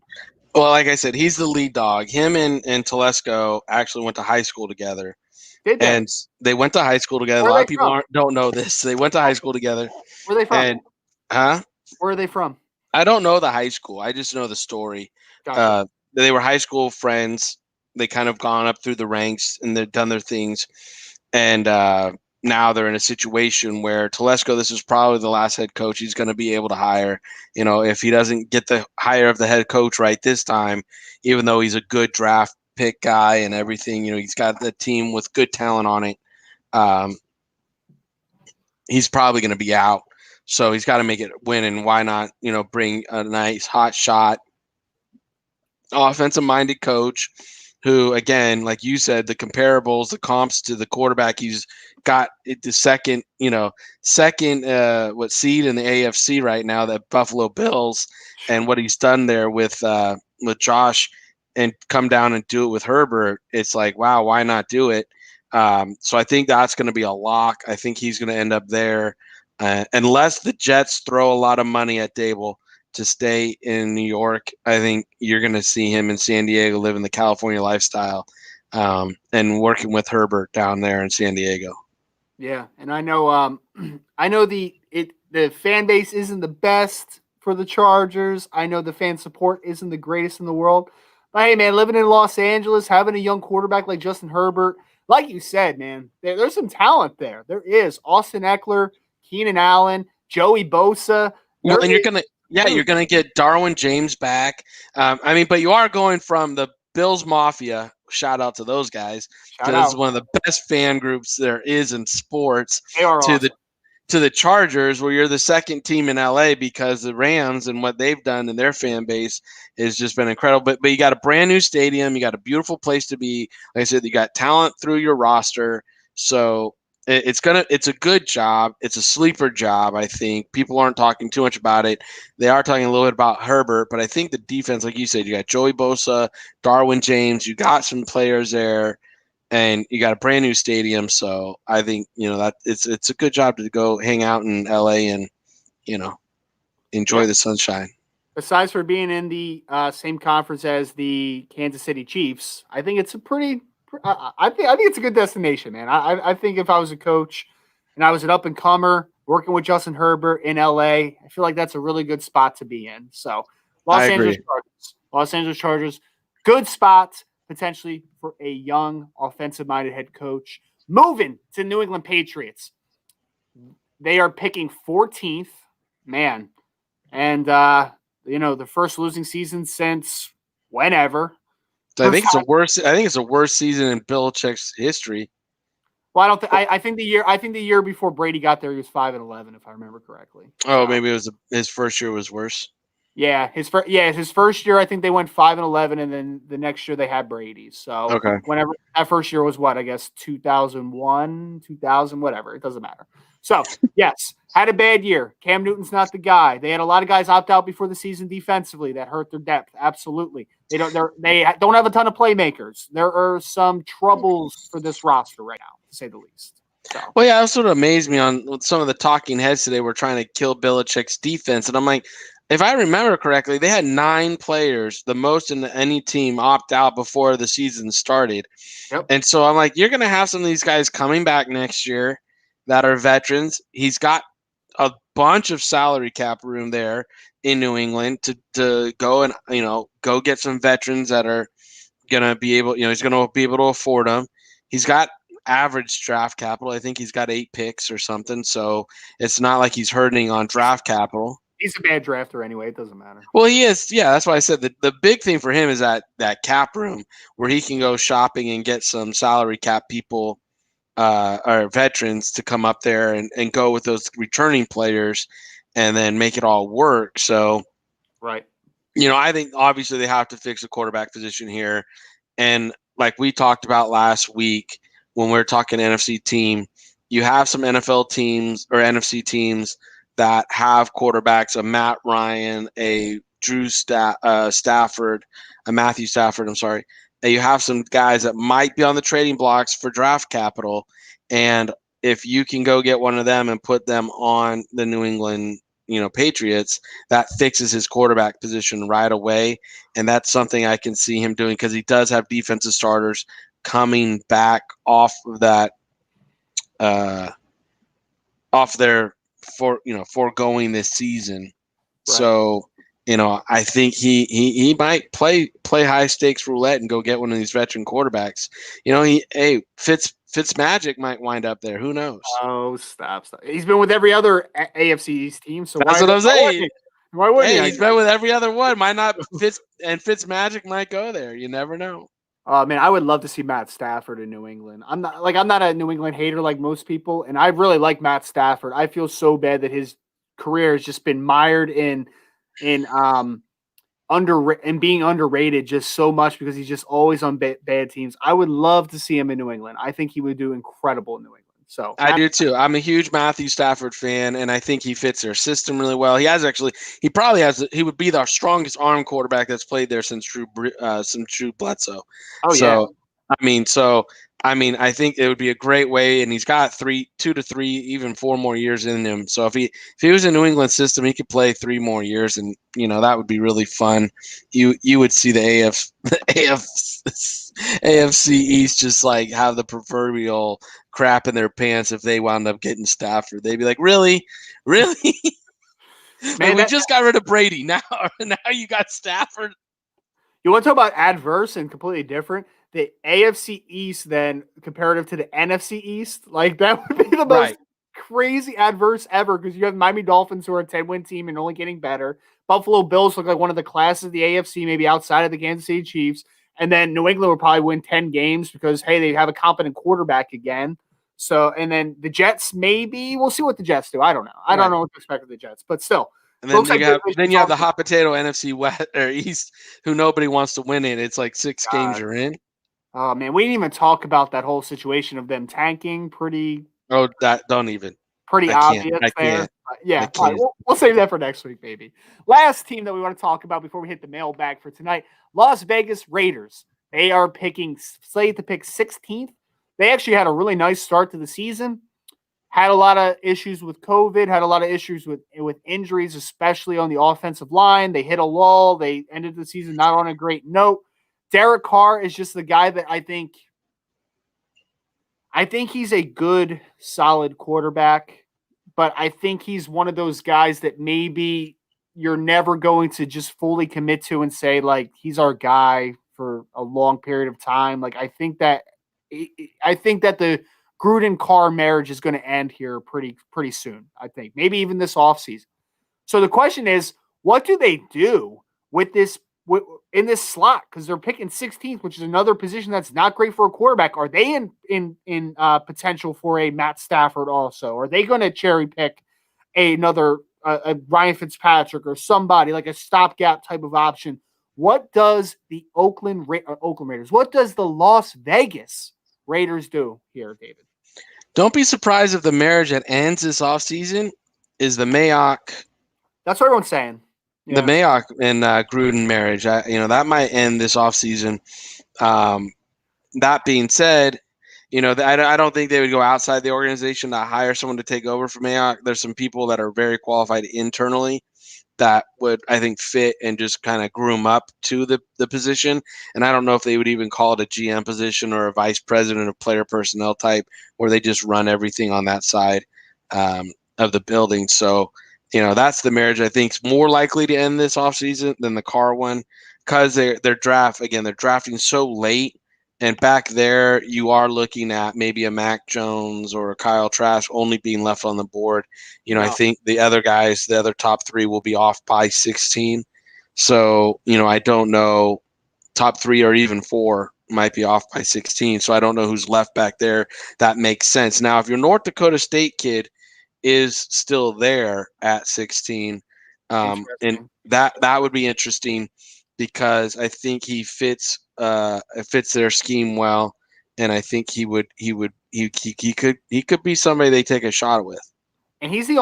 Well, like I said, he's the lead dog. Him and Telesco actually went to high school together. Did they? And they went to high school together. Where a lot of people don't know this. They went to high school together. Where are they from? Where are they from? I don't know the high school. I just know the story. Gotcha. They were high school friends. They kind of gone up through the ranks and they've done their things. And now they're in a situation where Telesco, this is probably the last head coach he's going to be able to hire. If he doesn't get the hire of the head coach right this time, even though he's a good draft pick guy and everything, he's got the team with good talent on it. He's probably going to be out. So he's got to make it win, and why not, bring a nice hot shot, offensive-minded coach who, again, like you said, the comparables, the comps to the quarterback he's got the second what seed in the AFC right now, that Buffalo Bills, and what he's done there with Josh, and come down and do it with Herbert. It's like, wow, why not do it? So I think that's going to be a lock. I think he's going to end up there, unless the Jets throw a lot of money at Dable to stay in New York. I think you're going to see him in San Diego, living the California lifestyle, and working with Herbert down there in San Diego. Yeah, and I know the fan base isn't the best for the Chargers. I know the fan support isn't the greatest in the world. But hey, man, living in Los Angeles, having a young quarterback like Justin Herbert, like you said, man, there's some talent there. There is Austin Eckler, Keenan Allen, Joey Bosa. Well, and you're gonna get Darwin James back. But you are going from the Bills Mafia. Shout out to those guys. This is one of the best fan groups there is in sports. They are awesome. To the Chargers, where you're the second team in LA, because the Rams and what they've done in their fan base has just been incredible. But you got a brand new stadium, you got a beautiful place to be. Like I said, you got talent through your roster. So it's a good job. It's a sleeper job. I think people aren't talking too much about it. They are talking a little bit about Herbert, but I think the defense, like you said, you got Joey Bosa, Darwin James, you got some players there, and you got a brand new stadium. So I think, that it's a good job to go hang out in LA and, enjoy the sunshine. Besides for being in the same conference as the Kansas City Chiefs, I think it's a pretty. I think it's a good destination, man. I think if I was a coach and I was an up and comer working with Justin Herbert in LA, I feel like that's a really good spot to be in. So Los Angeles Chargers, good spot potentially for a young offensive-minded head coach. Moving to New England Patriots, they are picking 14th, man, and the first losing season since whenever. I think it's the worst season in Belichick's history. Well, I think the year before Brady got there, he was 5-11, if I remember correctly. Oh, maybe it was his first year was worse. Yeah, his first year, I think they went 5-11, and then the next year they had Brady. So okay, whenever that first year was, what, I guess 2001, 2000, whatever, it doesn't matter. So yes, had a bad year. Cam Newton's not the guy. They had a lot of guys opt out before the season defensively that hurt their depth. Absolutely, they don't have a ton of playmakers. There are some troubles for this roster right now, to say the least. So. Well, yeah, that's what amazed me on some of the talking heads today. Were trying to kill Belichick's defense, and I'm like, if I remember correctly, they had 9 players, the most in any team, opt out before the season started. Yep. And so I'm like, you're going to have some of these guys coming back next year that are veterans. He's got a bunch of salary cap room there in New England to go and, go get some veterans that are going to be able, he's going to be able to afford them. He's got average draft capital. I think he's got 8 picks or something. So it's not like he's hurting on draft capital. He's a bad drafter anyway. It doesn't matter. Well, he is. Yeah, that's why I said the big thing for him is that cap room where he can go shopping and get some salary cap people or veterans to come up there and go with those returning players and then make it all work. So, right. I think obviously they have to fix the quarterback position here. And like we talked about last week when we were talking NFC team, you have some NFL teams or NFC teams that have quarterbacks, a Matt Ryan, a Drew Stafford, a Matthew Stafford, I'm sorry. And you have some guys that might be on the trading blocks for draft capital. And if you can go get one of them and put them on the New England, Patriots, that fixes his quarterback position right away. And that's something I can see him doing because he does have defensive starters coming back off of that, off their foregoing this season. Right. So, I think he might play high stakes roulette and go get one of these veteran quarterbacks. Fitzmagic might wind up there. Who knows? Oh, stop. He's been with every other AFC East team. So that's what I'm saying. Why wouldn't he? He's been with every other one. Might not Fitzmagic might go there. You never know. Man, I would love to see Matt Stafford in New England. I'm not a New England hater like most people, and I really like Matt Stafford. I feel so bad that his career has just been mired in being underrated just so much because he's just always on bad teams. I would love to see him in New England. I think he would do incredible in New England. So I do too. I'm a huge Matthew Stafford fan, and I think he fits their system really well. He would be the strongest arm quarterback that's played there since Drew Bledsoe. Oh yeah. So I think it would be a great way, and he's got 2 to 3, even 4 more years in him. So if he was in New England system, he could play 3 more years, and that would be really fun. You would see the AFC East just like have the proverbial crap in their pants if they wound up getting Stafford. They'd be like, really? Man, we just got rid of Brady. Now you got Stafford. You want to talk about adverse and completely different? The AFC East then comparative to the NFC East, like that would be the most crazy adverse ever because you have Miami Dolphins who are a 10-win team and only getting better. Buffalo Bills look like one of the classes of the AFC, maybe outside of the Kansas City Chiefs. And then New England will probably win 10 games because, hey, they have a competent quarterback again. So, and then the Jets, maybe we'll see what the Jets do. I don't know. I don't know what to expect of the Jets, but still. And then you have the hot potato NFC West or East, who nobody wants to win in. It's like 6 games you're in. Oh man, we didn't even talk about that whole situation of them tanking. Don't even. Pretty obvious there. Yeah, right, we'll save that for next week, baby. Last team that we want to talk about before we hit the mailbag for tonight: Las Vegas Raiders. They are slated to pick 16th. They actually had a really nice start to the season. Had a lot of issues with COVID, had a lot of issues with injuries, especially on the offensive line. They hit a lull. They ended the season not on a great note. Derek Carr is just the guy that I think he's a good, solid quarterback, but I think he's one of those guys that maybe you're never going to just fully commit to and say, like, he's our guy for a long period of time. Like, I think that the Gruden-Carr marriage is going to end here pretty soon, I think. Maybe even this offseason. So the question is, what do they do with this in this slot? Because they're picking 16th, which is another position that's not great for a quarterback. Are they in potential for a Matt Stafford also? Are they going to cherry pick another a Ryan Fitzpatrick or somebody like a stopgap type of option? What does the Oakland Raiders? What does the Las Vegas Raiders do here, David? Don't be surprised if the marriage that ends this offseason is the Mayock. That's what everyone's saying. Yeah. The Mayock and Gruden marriage. That might end this offseason. That being said, I don't think they would go outside the organization to hire someone to take over for Mayock. There's some people that are very qualified internally that would, I think, fit and just kind of groom up to the position. And I don't know if they would even call it a GM position or a vice president of player personnel type, where they just run everything on that side of the building. So, that's the marriage I think is more likely to end this offseason than the Carr one, because they're drafting so late. And back there, you are looking at maybe a Mac Jones or a Kyle Trask only being left on the board. I think the other guys, the other top 3 will be off by 16. So, I don't know, top 3 or even 4 might be off by 16. So I don't know who's left back there. That makes sense. Now, if your North Dakota State kid is still there at 16, and that would be interesting, because I think he fits their scheme well, and I think he could be somebody they take a shot with. And he's the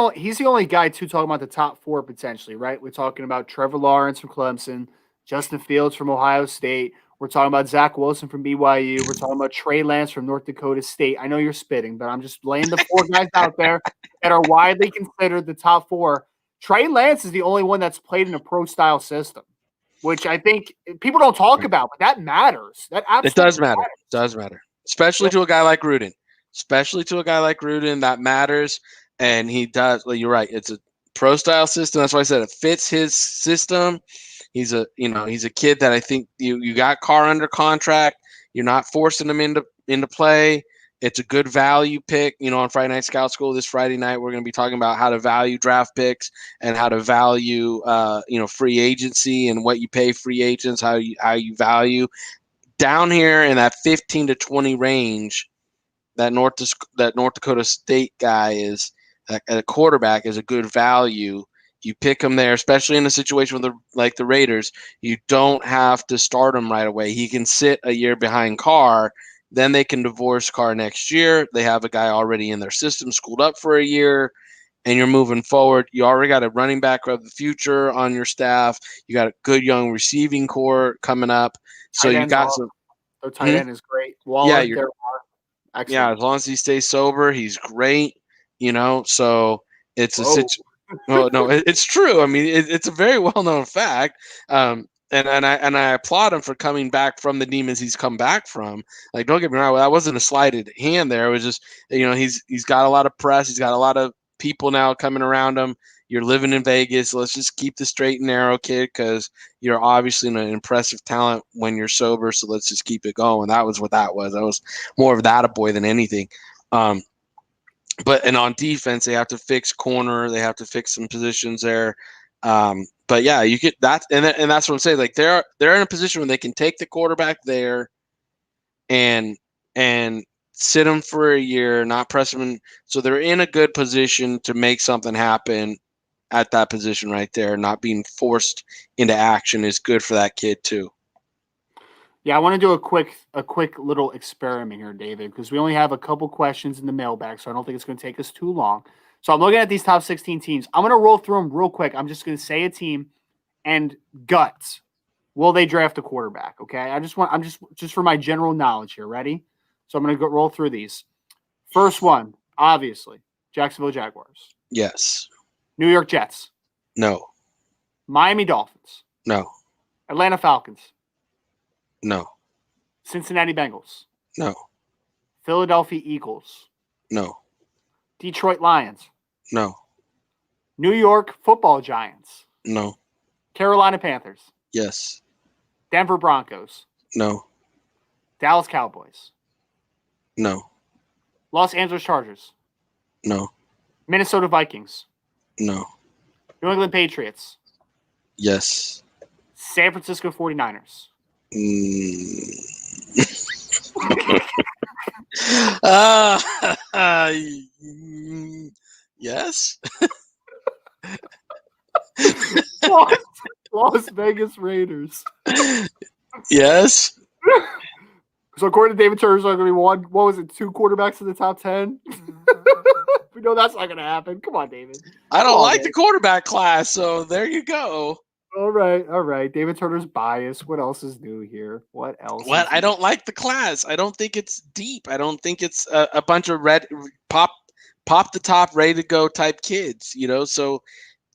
only guy too talking about the top 4 potentially, right? We're talking about Trevor Lawrence from Clemson, Justin Fields from Ohio State. We're talking about Zach Wilson from BYU. We're talking about Trey Lance from North Dakota State. I know you're spitting, but I'm just laying the 4 guys out there that are widely considered the top 4. Trey Lance is the only one that's played in a pro-style system, which I think people don't talk about, but that matters. That absolutely does matter. It does matter, especially to a guy like Gruden. That matters, and he does. Well, you're right. It's a pro-style system. That's why I said it fits his system. He's a kid that I think you got Carr under contract. You're not forcing him into play. It's a good value pick. On Friday Night Scout School this Friday night, we're going to be talking about how to value draft picks and how to value, free agency and what you pay free agents, how you value down here in that 15 to 20 range. That North Dakota State guy is a quarterback is a good value. You pick him there, especially in a situation with like the Raiders. You don't have to start him right away. He can sit a year behind Carr. Then they can divorce Carr next year. They have a guy already in their system, schooled up for a year, and you're moving forward. You already got a running back of the future on your staff. You got a good young receiving core coming up. So you got some. Their tight end is great. Yeah, Waller, excellent. yeah. As long as he stays sober, he's great. So it's a situation. Oh no, it's true. I mean, it's a very well-known fact. And I applaud him for coming back from the demons he's come back from. Like, don't get me wrong, that wasn't a slighted hand there. It was just, he's got a lot of press. He's got a lot of people now coming around him. You're living in Vegas. Let's just keep the straight and narrow, kid, because you're obviously an impressive talent when you're sober. So let's just keep it going. That was what that was. That was more of that a boy than anything. And on defense, they have to fix corner. They have to fix some positions there. But yeah, you get that, and that's what I'm saying. Like they're in a position where they can take the quarterback there, and sit him for a year, not press him. So they're in a good position to make something happen at that position right there. Not being forced into action is good for that kid too. Yeah, I want to do a quick little experiment here, David, because we only have a couple questions in the mailbag, so I don't think it's going to take us too long. So I'm looking at these top 16 teams. I'm going to roll through them real quick. I'm just going to say a team and guts. Will they draft a quarterback? Okay. I'm just for my general knowledge here. Ready? So I'm going to roll through these. First one, obviously, Jacksonville Jaguars. Yes. New York Jets. No. Miami Dolphins. No. Atlanta Falcons. No. Cincinnati Bengals. No. Philadelphia Eagles. No. Detroit Lions. No. New York Football Giants. No. Carolina Panthers. Yes. Denver Broncos. No. Dallas Cowboys. No. Los Angeles Chargers. No. Minnesota Vikings. No. New England Patriots. Yes. San Francisco 49ers. Yes. Las Vegas Raiders. Yes. So according to David Turner, there's going to be one. What was it? 2 quarterbacks in the top 10. We know that's not going to happen. Come on, David. I don't like the quarterback class, so there you go. All right. David Turner's biased. What else is new here? What else? What? I don't like the class. I don't think it's deep. I don't think it's a bunch of red pop the top, ready to go type kids.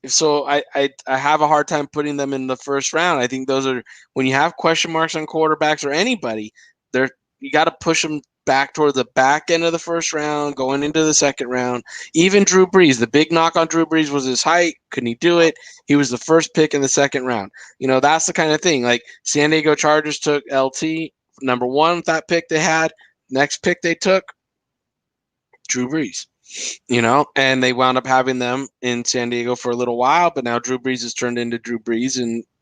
So I have a hard time putting them in the first round. I think those are when you have question marks on quarterbacks or anybody, you got to push them back toward the back end of the first round, going into the second round. Even Drew Brees, the big knock on Drew Brees was his height. Couldn't he do it? He was the first pick in the second round. That's the kind of thing. Like San Diego Chargers took LT number 1 with that pick they had. Next pick they took, Drew Brees. And they wound up having them in San Diego for a little while, but now Drew Brees has turned into Drew Brees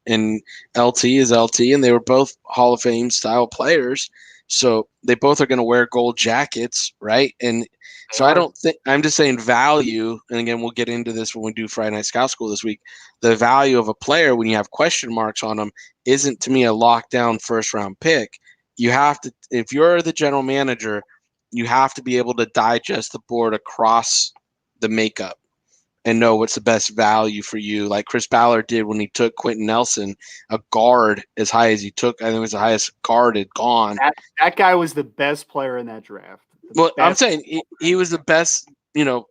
and LT is LT, and they were both Hall of Fame style players. So they both are going to wear gold jackets, right? And so I don't think – I'm just saying value, and again, we'll get into this when we do Friday Night Scout School this week. The value of a player when you have question marks on them isn't, to me, a lockdown first-round pick. You have to – if you're the general manager, you have to be able to digest the board across the makeup and know what's the best value for you, like Chris Ballard did when he took Quentin Nelson, a guard as high as he took. I think it was the highest guard had gone. That guy was the best player in that draft. I'm saying he was the best,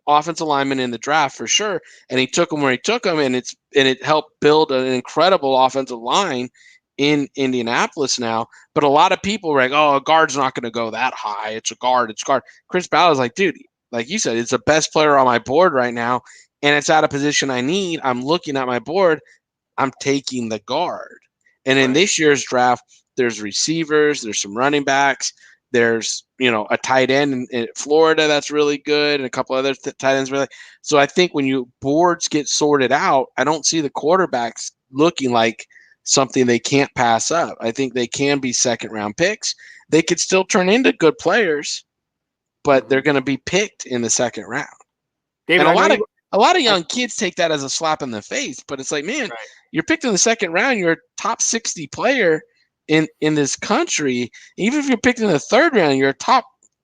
offensive lineman in the draft for sure, and he took him where he took him, and it helped build an incredible offensive line in Indianapolis now. But a lot of people were like, "Oh, a guard's not going to go that high. It's a guard. It's a guard." Chris Ballard's like, dude, like you said, it's the best player on my board right now. And it's at a position I need. I'm looking at my board. I'm taking the guard. And in this year's draft, there's receivers, there's some running backs, there's a tight end in Florida that's really good, and a couple other tight ends really. So I think when you boards get sorted out, I don't see the quarterbacks looking like something they can't pass up. I think they can be second round picks. They could still turn into good players, but they're going to be picked in the second round. David, and a lot of young kids take that as a slap in the face, but it's like, man, you're picked in the second round. You're a top 60 player in this country. Even if you're picked in the third round, you're a top,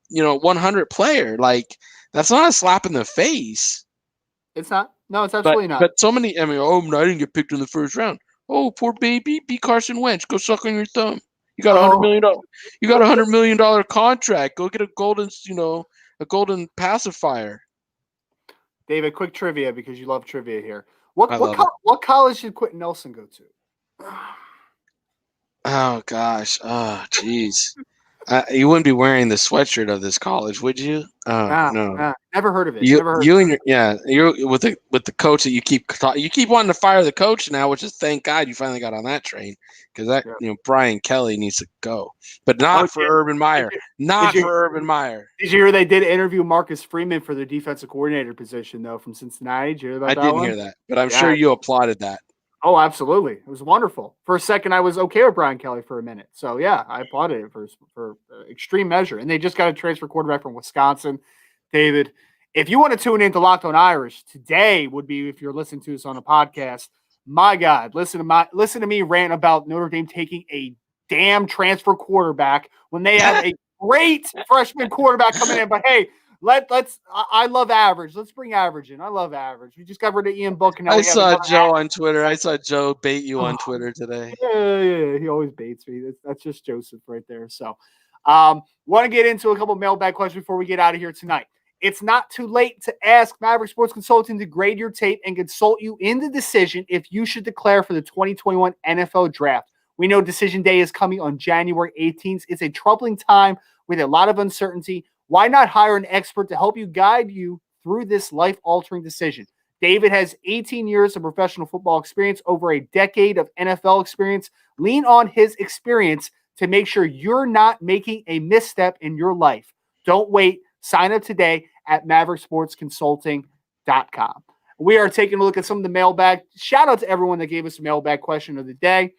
100 player. Like, that's not a slap in the face. It's not. No, it's absolutely not. But so many, I didn't get picked in the first round. Oh, poor baby. Be Carson Wentz. Go suck on your thumb. You got $100 million. You got $100 million contract. Go get a golden pacifier. David, quick trivia because you love trivia here. What college did Quentin Nelson go to? Oh gosh. Oh jeez. You wouldn't be wearing the sweatshirt of this college, would you? No. Never heard of it. You're with the coach that you keep wanting to fire the coach now, which is thank God you finally got on that train because Brian Kelly needs to go, but not for Urban Meyer. Urban Meyer. Did you hear they did interview Marcus Freeman for their defensive coordinator position though from Cincinnati? Did you hear about that? I didn't hear that, but I'm sure you applauded that. Oh, absolutely. It was wonderful. For a second, I was okay with Brian Kelly for a minute. So, yeah, I applauded it for extreme measure. And they just got a transfer quarterback from Wisconsin. David, if you want to tune into Locked on Irish, today would be, if you're listening to us on a podcast, my God, listen to me rant about Notre Dame taking a damn transfer quarterback when they have a great freshman quarterback coming in. But, hey, I love average. Let's bring average in. I love average. We just got rid of Ian Book. And I saw Joe on Twitter. I saw Joe bait you on Twitter today. Yeah. He always baits me. That's just Joseph right there. So, want to get into a couple mailbag questions before we get out of here tonight. It's not too late to ask Maverick Sports Consulting to grade your tape and consult you in the decision if you should declare for the 2021 NFL Draft. We know Decision Day is coming on January 18th. It's a troubling time with a lot of uncertainty. Why not hire an expert to help you guide you through this life-altering decision? David has 18 years of professional football experience, over a decade of NFL experience. Lean on his experience to make sure you're not making a misstep in your life. Don't wait. Sign up today at mavericksportsconsulting.com. We are taking a look at some of the mailbag. Shout out to everyone that gave us a mailbag question of the day.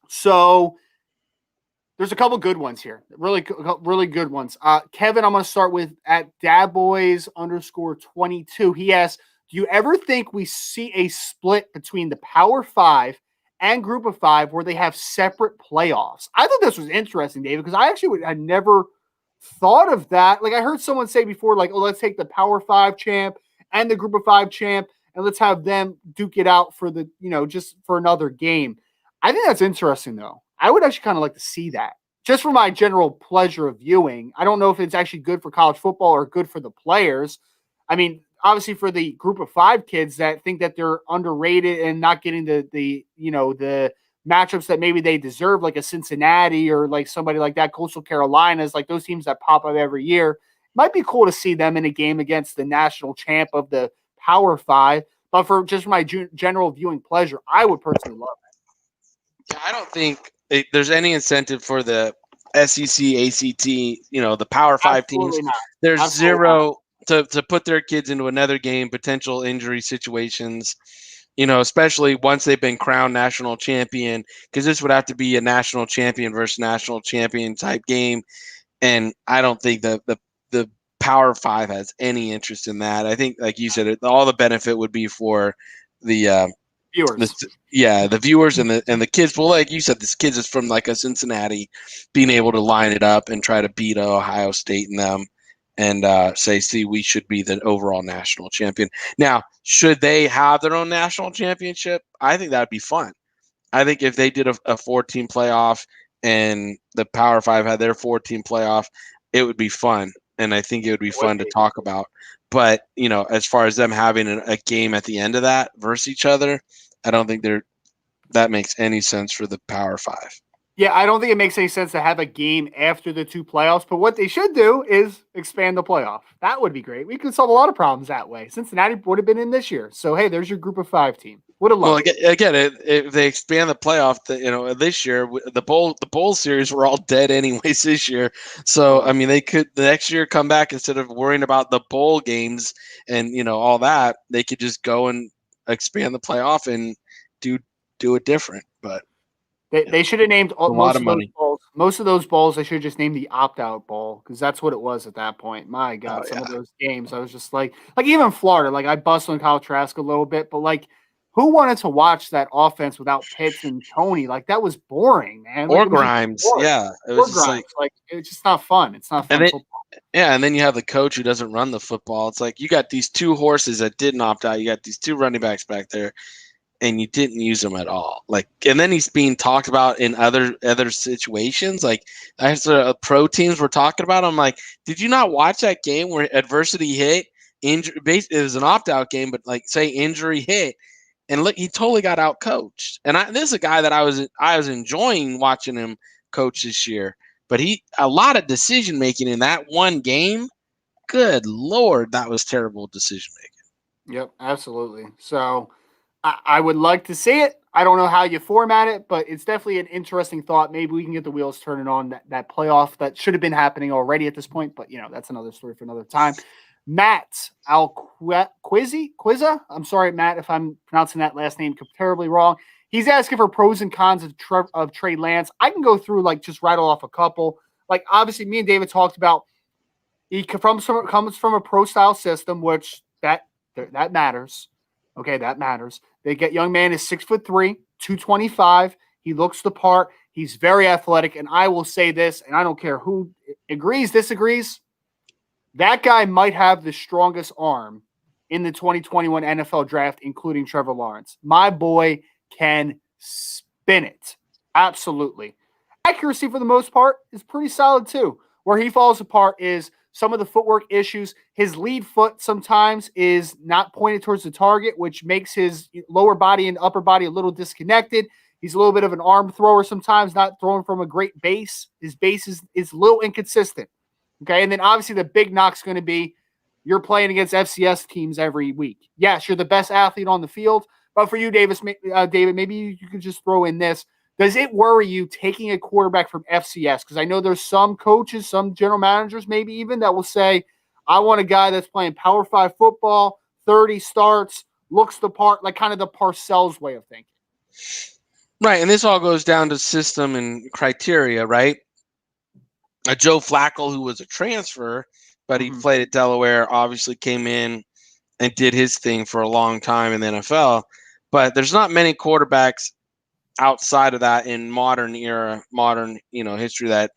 So, there's a couple good ones here. Really good ones. Kevin, I'm going to start with at dadboys_22. He asks, do you ever think we see a split between the Power 5 and Group of 5 where they have separate playoffs? I thought this was interesting, David, because I actually had never thought of that. Like I heard someone say before, like, oh, let's take the Power 5 champ and the Group of 5 champ and let's have them duke it out for the, just for another game. I think that's interesting, though. I would actually kind of like to see that just for my general pleasure of viewing. I don't know if it's actually good for college football or good for the players. I mean, obviously for the Group of 5 kids that think that they're underrated and not getting the matchups that maybe they deserve, like a Cincinnati or like somebody like that, Coastal Carolinas, like those teams that pop up every year. Might be cool to see them in a game against the national champ of the Power 5. But for just my general viewing pleasure, I would personally love it. Yeah, I don't think there's any incentive for the SEC, ACT, the Power 5 Absolutely teams. not. There's Absolutely zero to put their kids into another game, potential injury situations, especially once they've been crowned national champion, because this would have to be a national champion versus national champion type game. And I don't think the Power 5 has any interest in that. I think, like you said, all the benefit would be for the viewers. The viewers and the kids. Well, like you said, this kids is from like a Cincinnati, being able to line it up and try to beat Ohio State and them, and say, see, we should be the overall national champion. Now, should they have their own national championship? I think that'd be fun. I think if they did a 4-team playoff and the Power 5 had their 4-team playoff, it would be fun, and I think it would be fun to talk about. But, as far as them having a game at the end of that versus each other, I don't think that makes any sense for the Power 5. Yeah, I don't think it makes any sense to have a game after the 2 playoffs, but what they should do is expand the playoff. That would be great. We could solve a lot of problems that way. Cincinnati would have been in this year. So, hey, there's your Group of 5 team. Would have loved it. Again, if they expand the playoff, this year, the bowl series were all dead anyways this year. So, I mean, they could the next year come back instead of worrying about the bowl games and, all that. They could just go and expand the playoff and do it different. But they should have named most most of those bowls, I should have just named the opt-out bowl because that's what it was at that point. My God, some of those games, I was just like even Florida, like I busted on Kyle Trask a little bit, but like who wanted to watch that offense without Pitts and Tony? Like that was boring, man. Like, Or it was Grimes. boring. Yeah. It Or was just Grimes. Like it's just not fun. It's not fun and then, football. yeah, and then you have the coach who doesn't run the football. It's like you got these two horses that didn't opt out. You got these two running backs back there, and you didn't use them at all. Like, and then he's being talked about in other situations. Like, as pro teams were talking about, I'm like, did you not watch that game where adversity hit? Injury, it was an opt out game, but like say injury hit, and look, he totally got out coached. And this is a guy that I was enjoying watching him coach this year. But a lot of decision making in that one game. Good Lord, that was terrible decision making. Yep, absolutely. So I would like to see it. I don't know how you format it, but it's definitely an interesting thought. Maybe we can get the wheels turning on that playoff that should have been happening already at this point, but that's another story for another time. Matt Quizza. I'm sorry, Matt, if I'm pronouncing that last name terribly wrong. He's asking for pros and cons of Trey Lance. I can go through just rattle off a couple. Like obviously, me and David talked about he comes from a pro style system, which that matters. Okay, that matters. They get young man is 6'3", 225. He looks the part. He's very athletic, and I will say this, and I don't care who agrees, disagrees. That guy might have the strongest arm in the 2021 NFL draft, including Trevor Lawrence. My boy can spin it. Absolutely. Accuracy, for the most part, is pretty solid, too. Where he falls apart is some of the footwork issues. His lead foot sometimes is not pointed towards the target, which makes his lower body and upper body a little disconnected. He's a little bit of an arm thrower sometimes, not throwing from a great base. His base is a little inconsistent. Okay, and then obviously the big knock's going to be you're playing against FCS teams every week. Yes, you're the best athlete on the field, but for you, David, maybe you could just throw in this. Does it worry you taking a quarterback from FCS? Because I know there's some coaches, some general managers maybe even that will say, I want a guy that's playing Power 5 football, 30 starts, looks the part, like kind of the Parcells way of thinking. Right, and this all goes down to system and criteria, right? A Joe Flacco, who was a transfer, but he played at Delaware, obviously came in and did his thing for a long time in the NFL. But there's not many quarterbacks outside of that in modern history that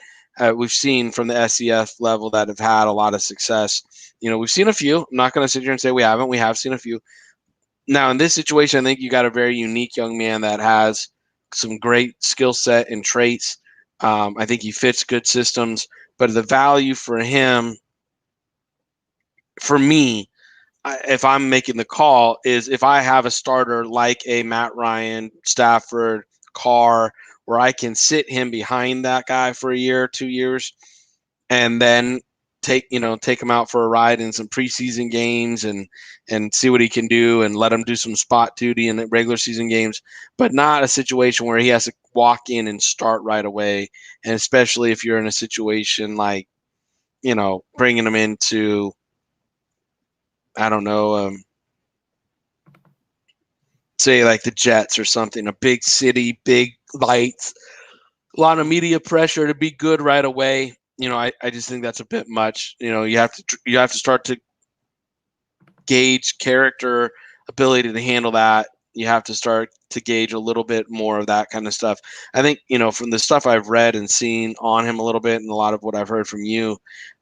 we've seen from the SEF level that have had a lot of success. We've seen a few. I'm not going to sit here and say we haven't. We have seen a few. Now, in this situation, I think you got a very unique young man that has some great skill set and traits. I think he fits good systems, but the value for him, for me, if I'm making the call, is if I have a starter like a Matt Ryan, Stafford, Carr, where I can sit him behind that guy for a year, 2 years, and then take him out for a ride in some preseason games and see what he can do and let him do some spot duty in the regular season games, but not a situation where he has to walk in and start right away. And especially if you're in a situation like, bringing him into, I don't know, say like the Jets or something, a big city, big lights, a lot of media pressure to be good right away. I just think that's a bit much. You have to start to gauge character, ability to handle that. You have to start to gauge a little bit more of that kind of stuff. I think, from the stuff I've read and seen on him a little bit and a lot of what I've heard from you,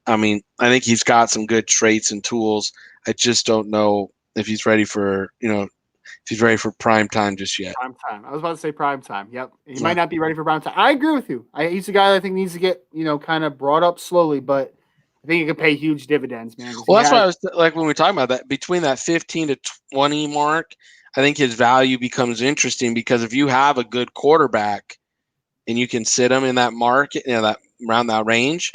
I think he's got some good traits and tools. I just don't know if he's ready for, if he's ready for prime time just yet. Prime time. I was about to say prime time. Yep. He might not be ready for prime time. I agree with you. He's a guy that I think needs to get, kind of brought up slowly, but I think he can pay huge dividends, man. Well, that's why I was like, when we were talking about that, between that 15 to 20 mark, I think his value becomes interesting because if you have a good quarterback and you can sit him in that market, that around that range.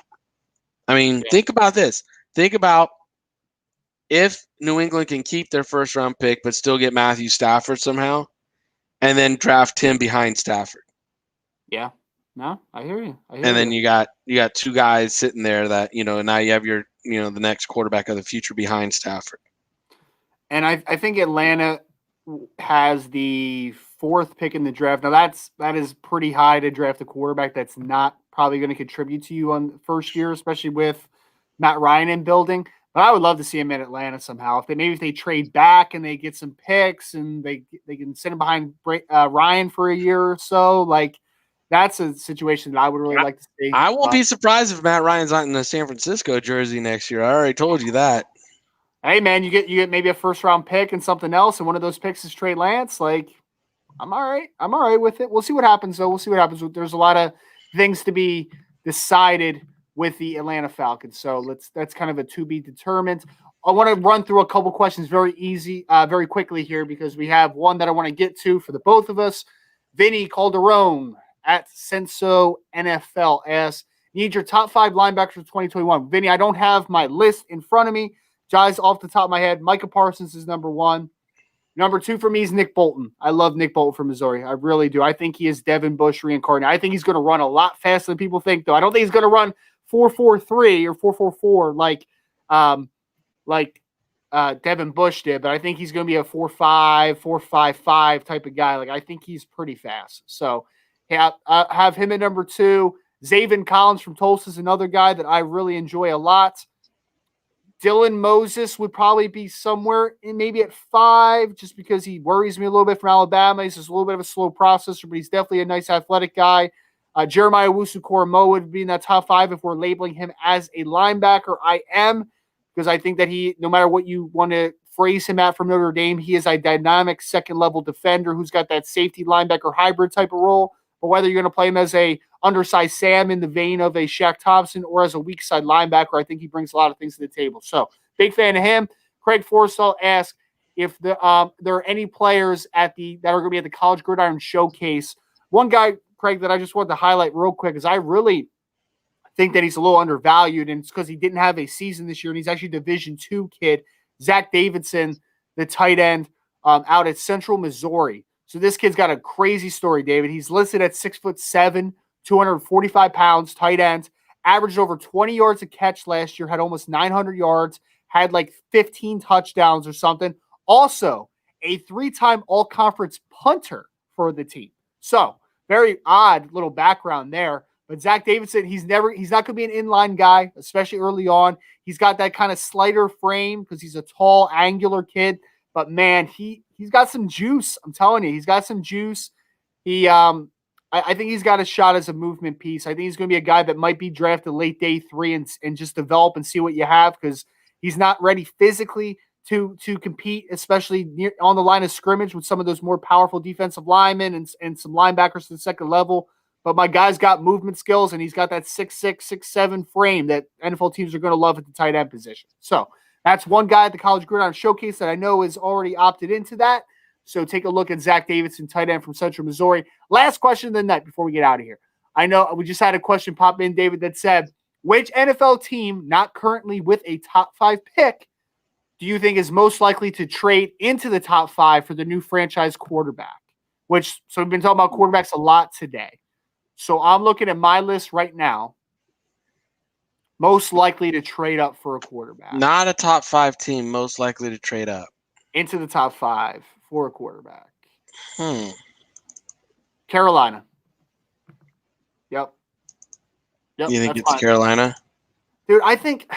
Think about this. Think about if New England can keep their first round pick but still get Matthew Stafford somehow and then draft him behind Stafford. Yeah. No, I hear you. Then you got two guys sitting there that, now you have your, the next quarterback of the future behind Stafford. And I think Atlanta has the 4th pick in the draft. Now that is pretty high to draft a quarterback that's not probably going to contribute to you on the first year, especially with Matt Ryan in building. But I would love to see him in Atlanta somehow. If they trade back and they get some picks and they can sit him behind Ryan for a year or so, like that's a situation that I would really like to see. I won't be surprised if Matt Ryan's not in the San Francisco jersey next year. I already told you that. Hey man, you get maybe a first round pick and something else, and one of those picks is Trey Lance. Like, I'm all right. I'm all right with it. We'll see what happens though. We'll see what happens. There's a lot of things to be decided with the Atlanta Falcons. So that's kind of a to be determined. I want to run through a couple questions very quickly here because we have one that I want to get to for the both of us. Vinny Calderon at Senso NFL asks, need your top 5 linebackers for 2021. Vinny, I don't have my list in front of me. Guys, off the top of my head, Micah Parsons is number 1. Number 2 for me is Nick Bolton. I love Nick Bolton from Missouri. I really do. I think he is Devin Bush reincarnated. I think he's going to run a lot faster than people think, though. I don't think he's going to run 4.43 or 4.44 like Devin Bush did, but I think he's going to be a 4.5, 4.55 type of guy. Like, I think he's pretty fast. So, have him at number 2. Zaven Collins from Tulsa is another guy that I really enjoy a lot. Dylan Moses would probably be somewhere in maybe at 5 just because he worries me a little bit from Alabama. He's just a little bit of a slow processor, but he's definitely a nice athletic guy. Jeremiah Owusu-Koramoah would be in that top 5 if we're labeling him as a linebacker. I am, because I think that he, no matter what you want to phrase him at from Notre Dame, he is a dynamic second-level defender who's got that safety linebacker hybrid type of role. But whether you're going to play him as a undersized Sam in the vein of a Shaq Thompson or as a weak side linebacker, I think he brings a lot of things to the table. So, big fan of him. Craig Forstall asks if there are any players that are going to be at the College Gridiron Showcase. One guy, Craig, that I just wanted to highlight real quick is I really think that he's a little undervalued, and it's because he didn't have a season this year, and he's actually a Division II kid, Zach Davidson, the tight end out at Central Missouri. So this kid's got a crazy story, David. He's listed at 6'7", 245 pounds, tight end, averaged over 20 yards a catch last year, had almost 900 yards, had like 15 touchdowns or something. Also, a 3-time all-conference punter for the team. So, very odd little background there. But Zach Davidson, he's not going to be an inline guy, especially early on. He's got that kind of slighter frame because he's a tall, angular kid. But man, he's got some juice. I'm telling you, he's got some juice. I think he's got a shot as a movement piece. I think he's going to be a guy that might be drafted late day 3 and just develop and see what you have because he's not ready physically to compete, especially on the line of scrimmage with some of those more powerful defensive linemen and some linebackers to the second level. But my guy's got movement skills, and he's got that 6'6", 6'7" frame that NFL teams are going to love at the tight end position. So that's one guy at the College Gridiron Showcase that I know is already opted into that. So take a look at Zach Davidson, tight end from Central Missouri. Last question of the night before we get out of here. I know we just had a question pop in, David, that said, which NFL team, not currently with a top 5 pick, do you think is most likely to trade into the top 5 for the new franchise quarterback? So we've been talking about quarterbacks a lot today. So I'm looking at my list right now. Most likely to trade up for a quarterback. Not a top 5 team, most likely to trade up. Into the top 5 for a quarterback. Carolina. Yep. You think it's Carolina? Dude, I think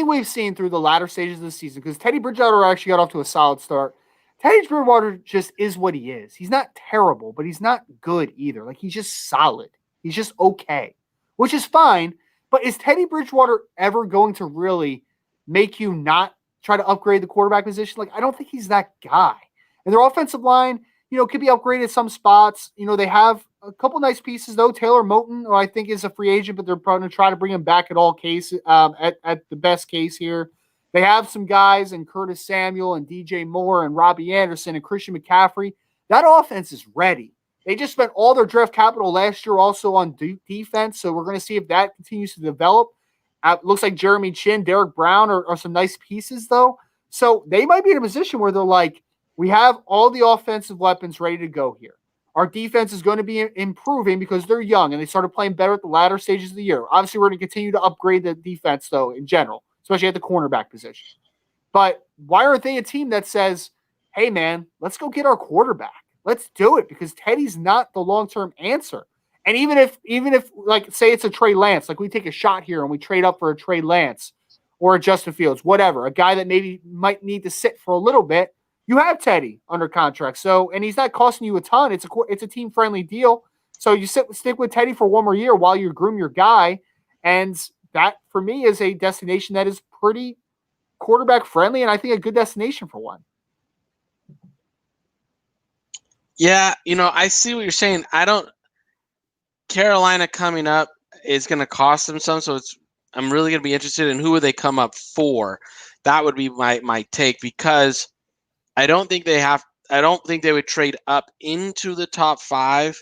we've seen through the latter stages of the season, because Teddy Bridgewater actually got off to a solid start. Teddy Bridgewater just is what he is. He's not terrible, but he's not good either. Like, he's just solid. He's just okay, which is fine. But is Teddy Bridgewater ever going to really make you not try to upgrade the quarterback position? Like, I don't think he's that guy. And their offensive line, could be upgraded at some spots. They have a couple nice pieces, though. Taylor Moton, who I think is a free agent, but they're probably going to try to bring him back at all cases, at the best case here. They have some guys in Curtis Samuel and DJ Moore and Robbie Anderson and Christian McCaffrey. That offense is ready. They just spent all their draft capital last year also on defense, so we're going to see if that continues to develop. Looks like Jeremy Chin, Derek Brown are some nice pieces, though. So they might be in a position where they're like, we have all the offensive weapons ready to go here. Our defense is going to be improving because they're young and they started playing better at the latter stages of the year. Obviously, we're going to continue to upgrade the defense, though, in general, especially at the cornerback position. But why aren't they a team that says, hey, man, let's go get our quarterback? Let's do it, because Teddy's not the long-term answer. And even if like say it's a Trey Lance, like we take a shot here and we trade up for a Trey Lance or a Justin Fields, whatever, a guy that maybe might need to sit for a little bit, you have Teddy under contract. So, and he's not costing you a ton. It's a team friendly deal. So you stick with Teddy for one more year while you groom your guy, and that for me is a destination that is pretty quarterback friendly, and I think a good destination for one. Yeah, I see what you're saying. Carolina coming up is going to cost them some, so I'm really going to be interested in who would they come up for. That would be my take, because I don't think they would trade up into the top 5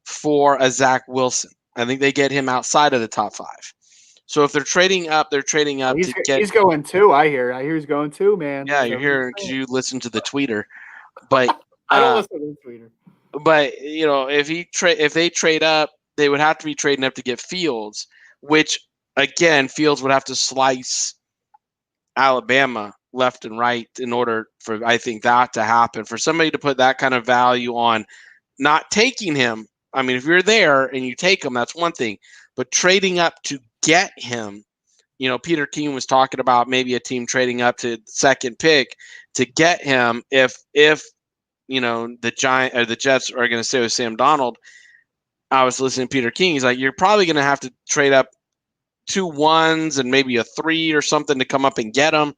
for a Zach Wilson. I think they get him outside of the top 5. So if they're trading up to get. He's going too. I hear he's going too, man. Yeah, you're here because you listen to the tweeter, but I don't listen to the tweeter. But if they trade up, they would have to be trading up to get Fields, which again, Fields would have to slice Alabama left and right in order for, I think, that to happen. For somebody to put that kind of value on not taking him, I mean, if you're there and you take him, that's one thing. But trading up to get him, Peter King was talking about maybe a team trading up to second pick to get him if the Jets are going to stay with Sam Darnold. I was listening to Peter King. He's like, you're probably going to have to trade up 2 1s and maybe a 3 or something to come up and get him.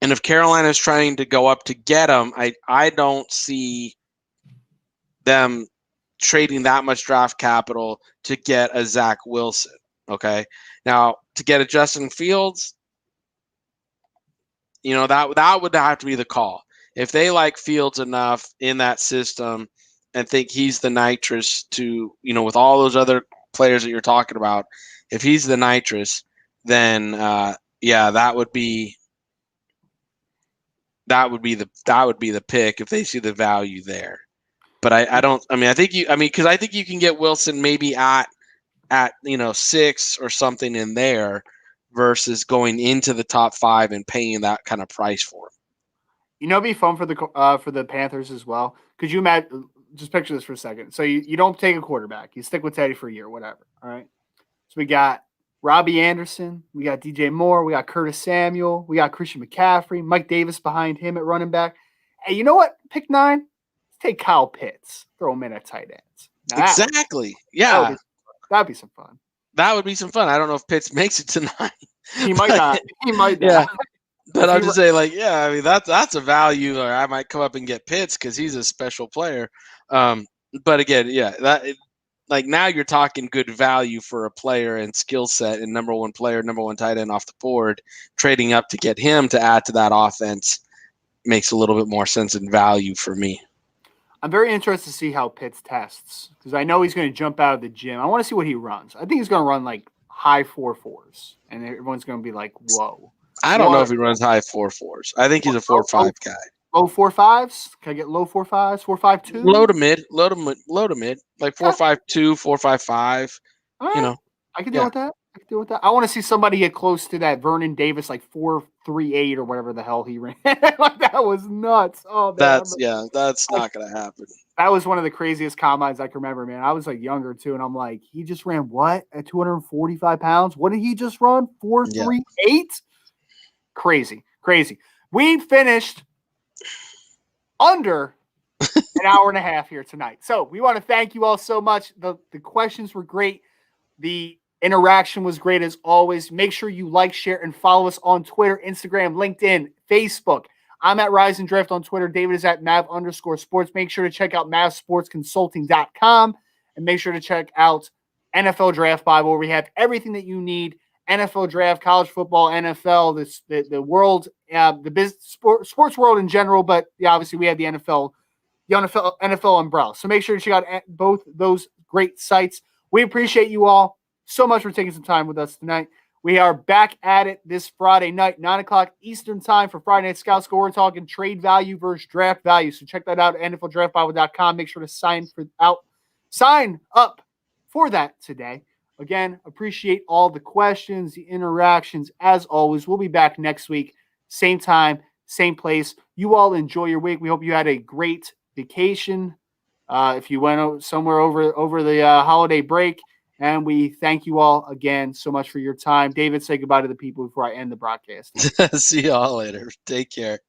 And if Carolina is trying to go up to get him, I don't see them trading that much draft capital to get a Zach Wilson. Okay. Now, to get a Justin Fields, that would have to be the call. If they like Fields enough in that system and think he's the nitrous to, with all those other players that you're talking about, if he's the nitrous, then that would be the pick if they see the value there. But I think you can get Wilson maybe at 6 or something in there versus going into the top 5 and paying that kind of price for him. It'd be fun for the Panthers as well. Could you imagine? Just picture this for a second. So you don't take a quarterback. You stick with Teddy for a year, whatever. All right. So we got Robbie Anderson. We got DJ Moore. We got Curtis Samuel. We got Christian McCaffrey. Mike Davis behind him at running back. Hey, you know what? Pick 9. Let's take Kyle Pitts. Throw him in at tight ends. Now exactly. Yeah. That'd be some fun. That would be some fun. I don't know if Pitts makes it tonight. He might not. He might not. Yeah. But I'm just saying, that's a value. Or I might come up and get Pitts because he's a special player. But again, now you're talking good value for a player and skill set and number one player, number one tight end off the board. Trading up to get him to add to that offense makes a little bit more sense in value for me. I'm very interested to see how Pitts tests because I know he's going to jump out of the gym. I want to see what he runs. I think he's going to run like high 4.4s, and everyone's going to be like, "Whoa." I don't know if he runs high 4.4s. I think he's a 4.5 guy. Low 4.5s? Can I get low 4.5s? 4.52? Low to mid, like 4.52, 4.55. Right. I can deal with that. I want to see somebody get close to that Vernon Davis, like 4.38 or whatever the hell he ran. Like that was nuts. Oh, man. That's not going to happen. That was one of the craziest combines I can remember, man. I was like younger too, and I'm like, he just ran what at 245 pounds? What did he just run? 4.38? Crazy. We finished under an hour and a half here tonight. So we want to thank you all so much. The questions were great. The interaction was great as always. Make sure you like, share, and follow us on Twitter, Instagram, LinkedIn, Facebook. I'm at Rise and Drift on Twitter. David is at Mav_sports. Make sure to check out MavSportsConsulting.com and make sure to check out NFL Draft Bible where we have everything that you need. NFL draft, college football, NFL, the world, the business, sports world in general. But obviously we have the NFL umbrella. So make sure to check out both those great sites. We appreciate you all so much for taking some time with us tonight. We are back at it this Friday night, 9:00 Eastern time for Friday Night Scout Score. We're talking trade value versus draft value. So check that out at NFLDraftBible.com. Make sure to sign up for that today. Again, appreciate all the questions, the interactions. As always, we'll be back next week, same time, same place. You all enjoy your week. We hope you had a great vacation. if you went somewhere over the holiday break. And we thank you all again so much for your time. David, say goodbye to the people before I end the broadcast. See y'all later. Take care.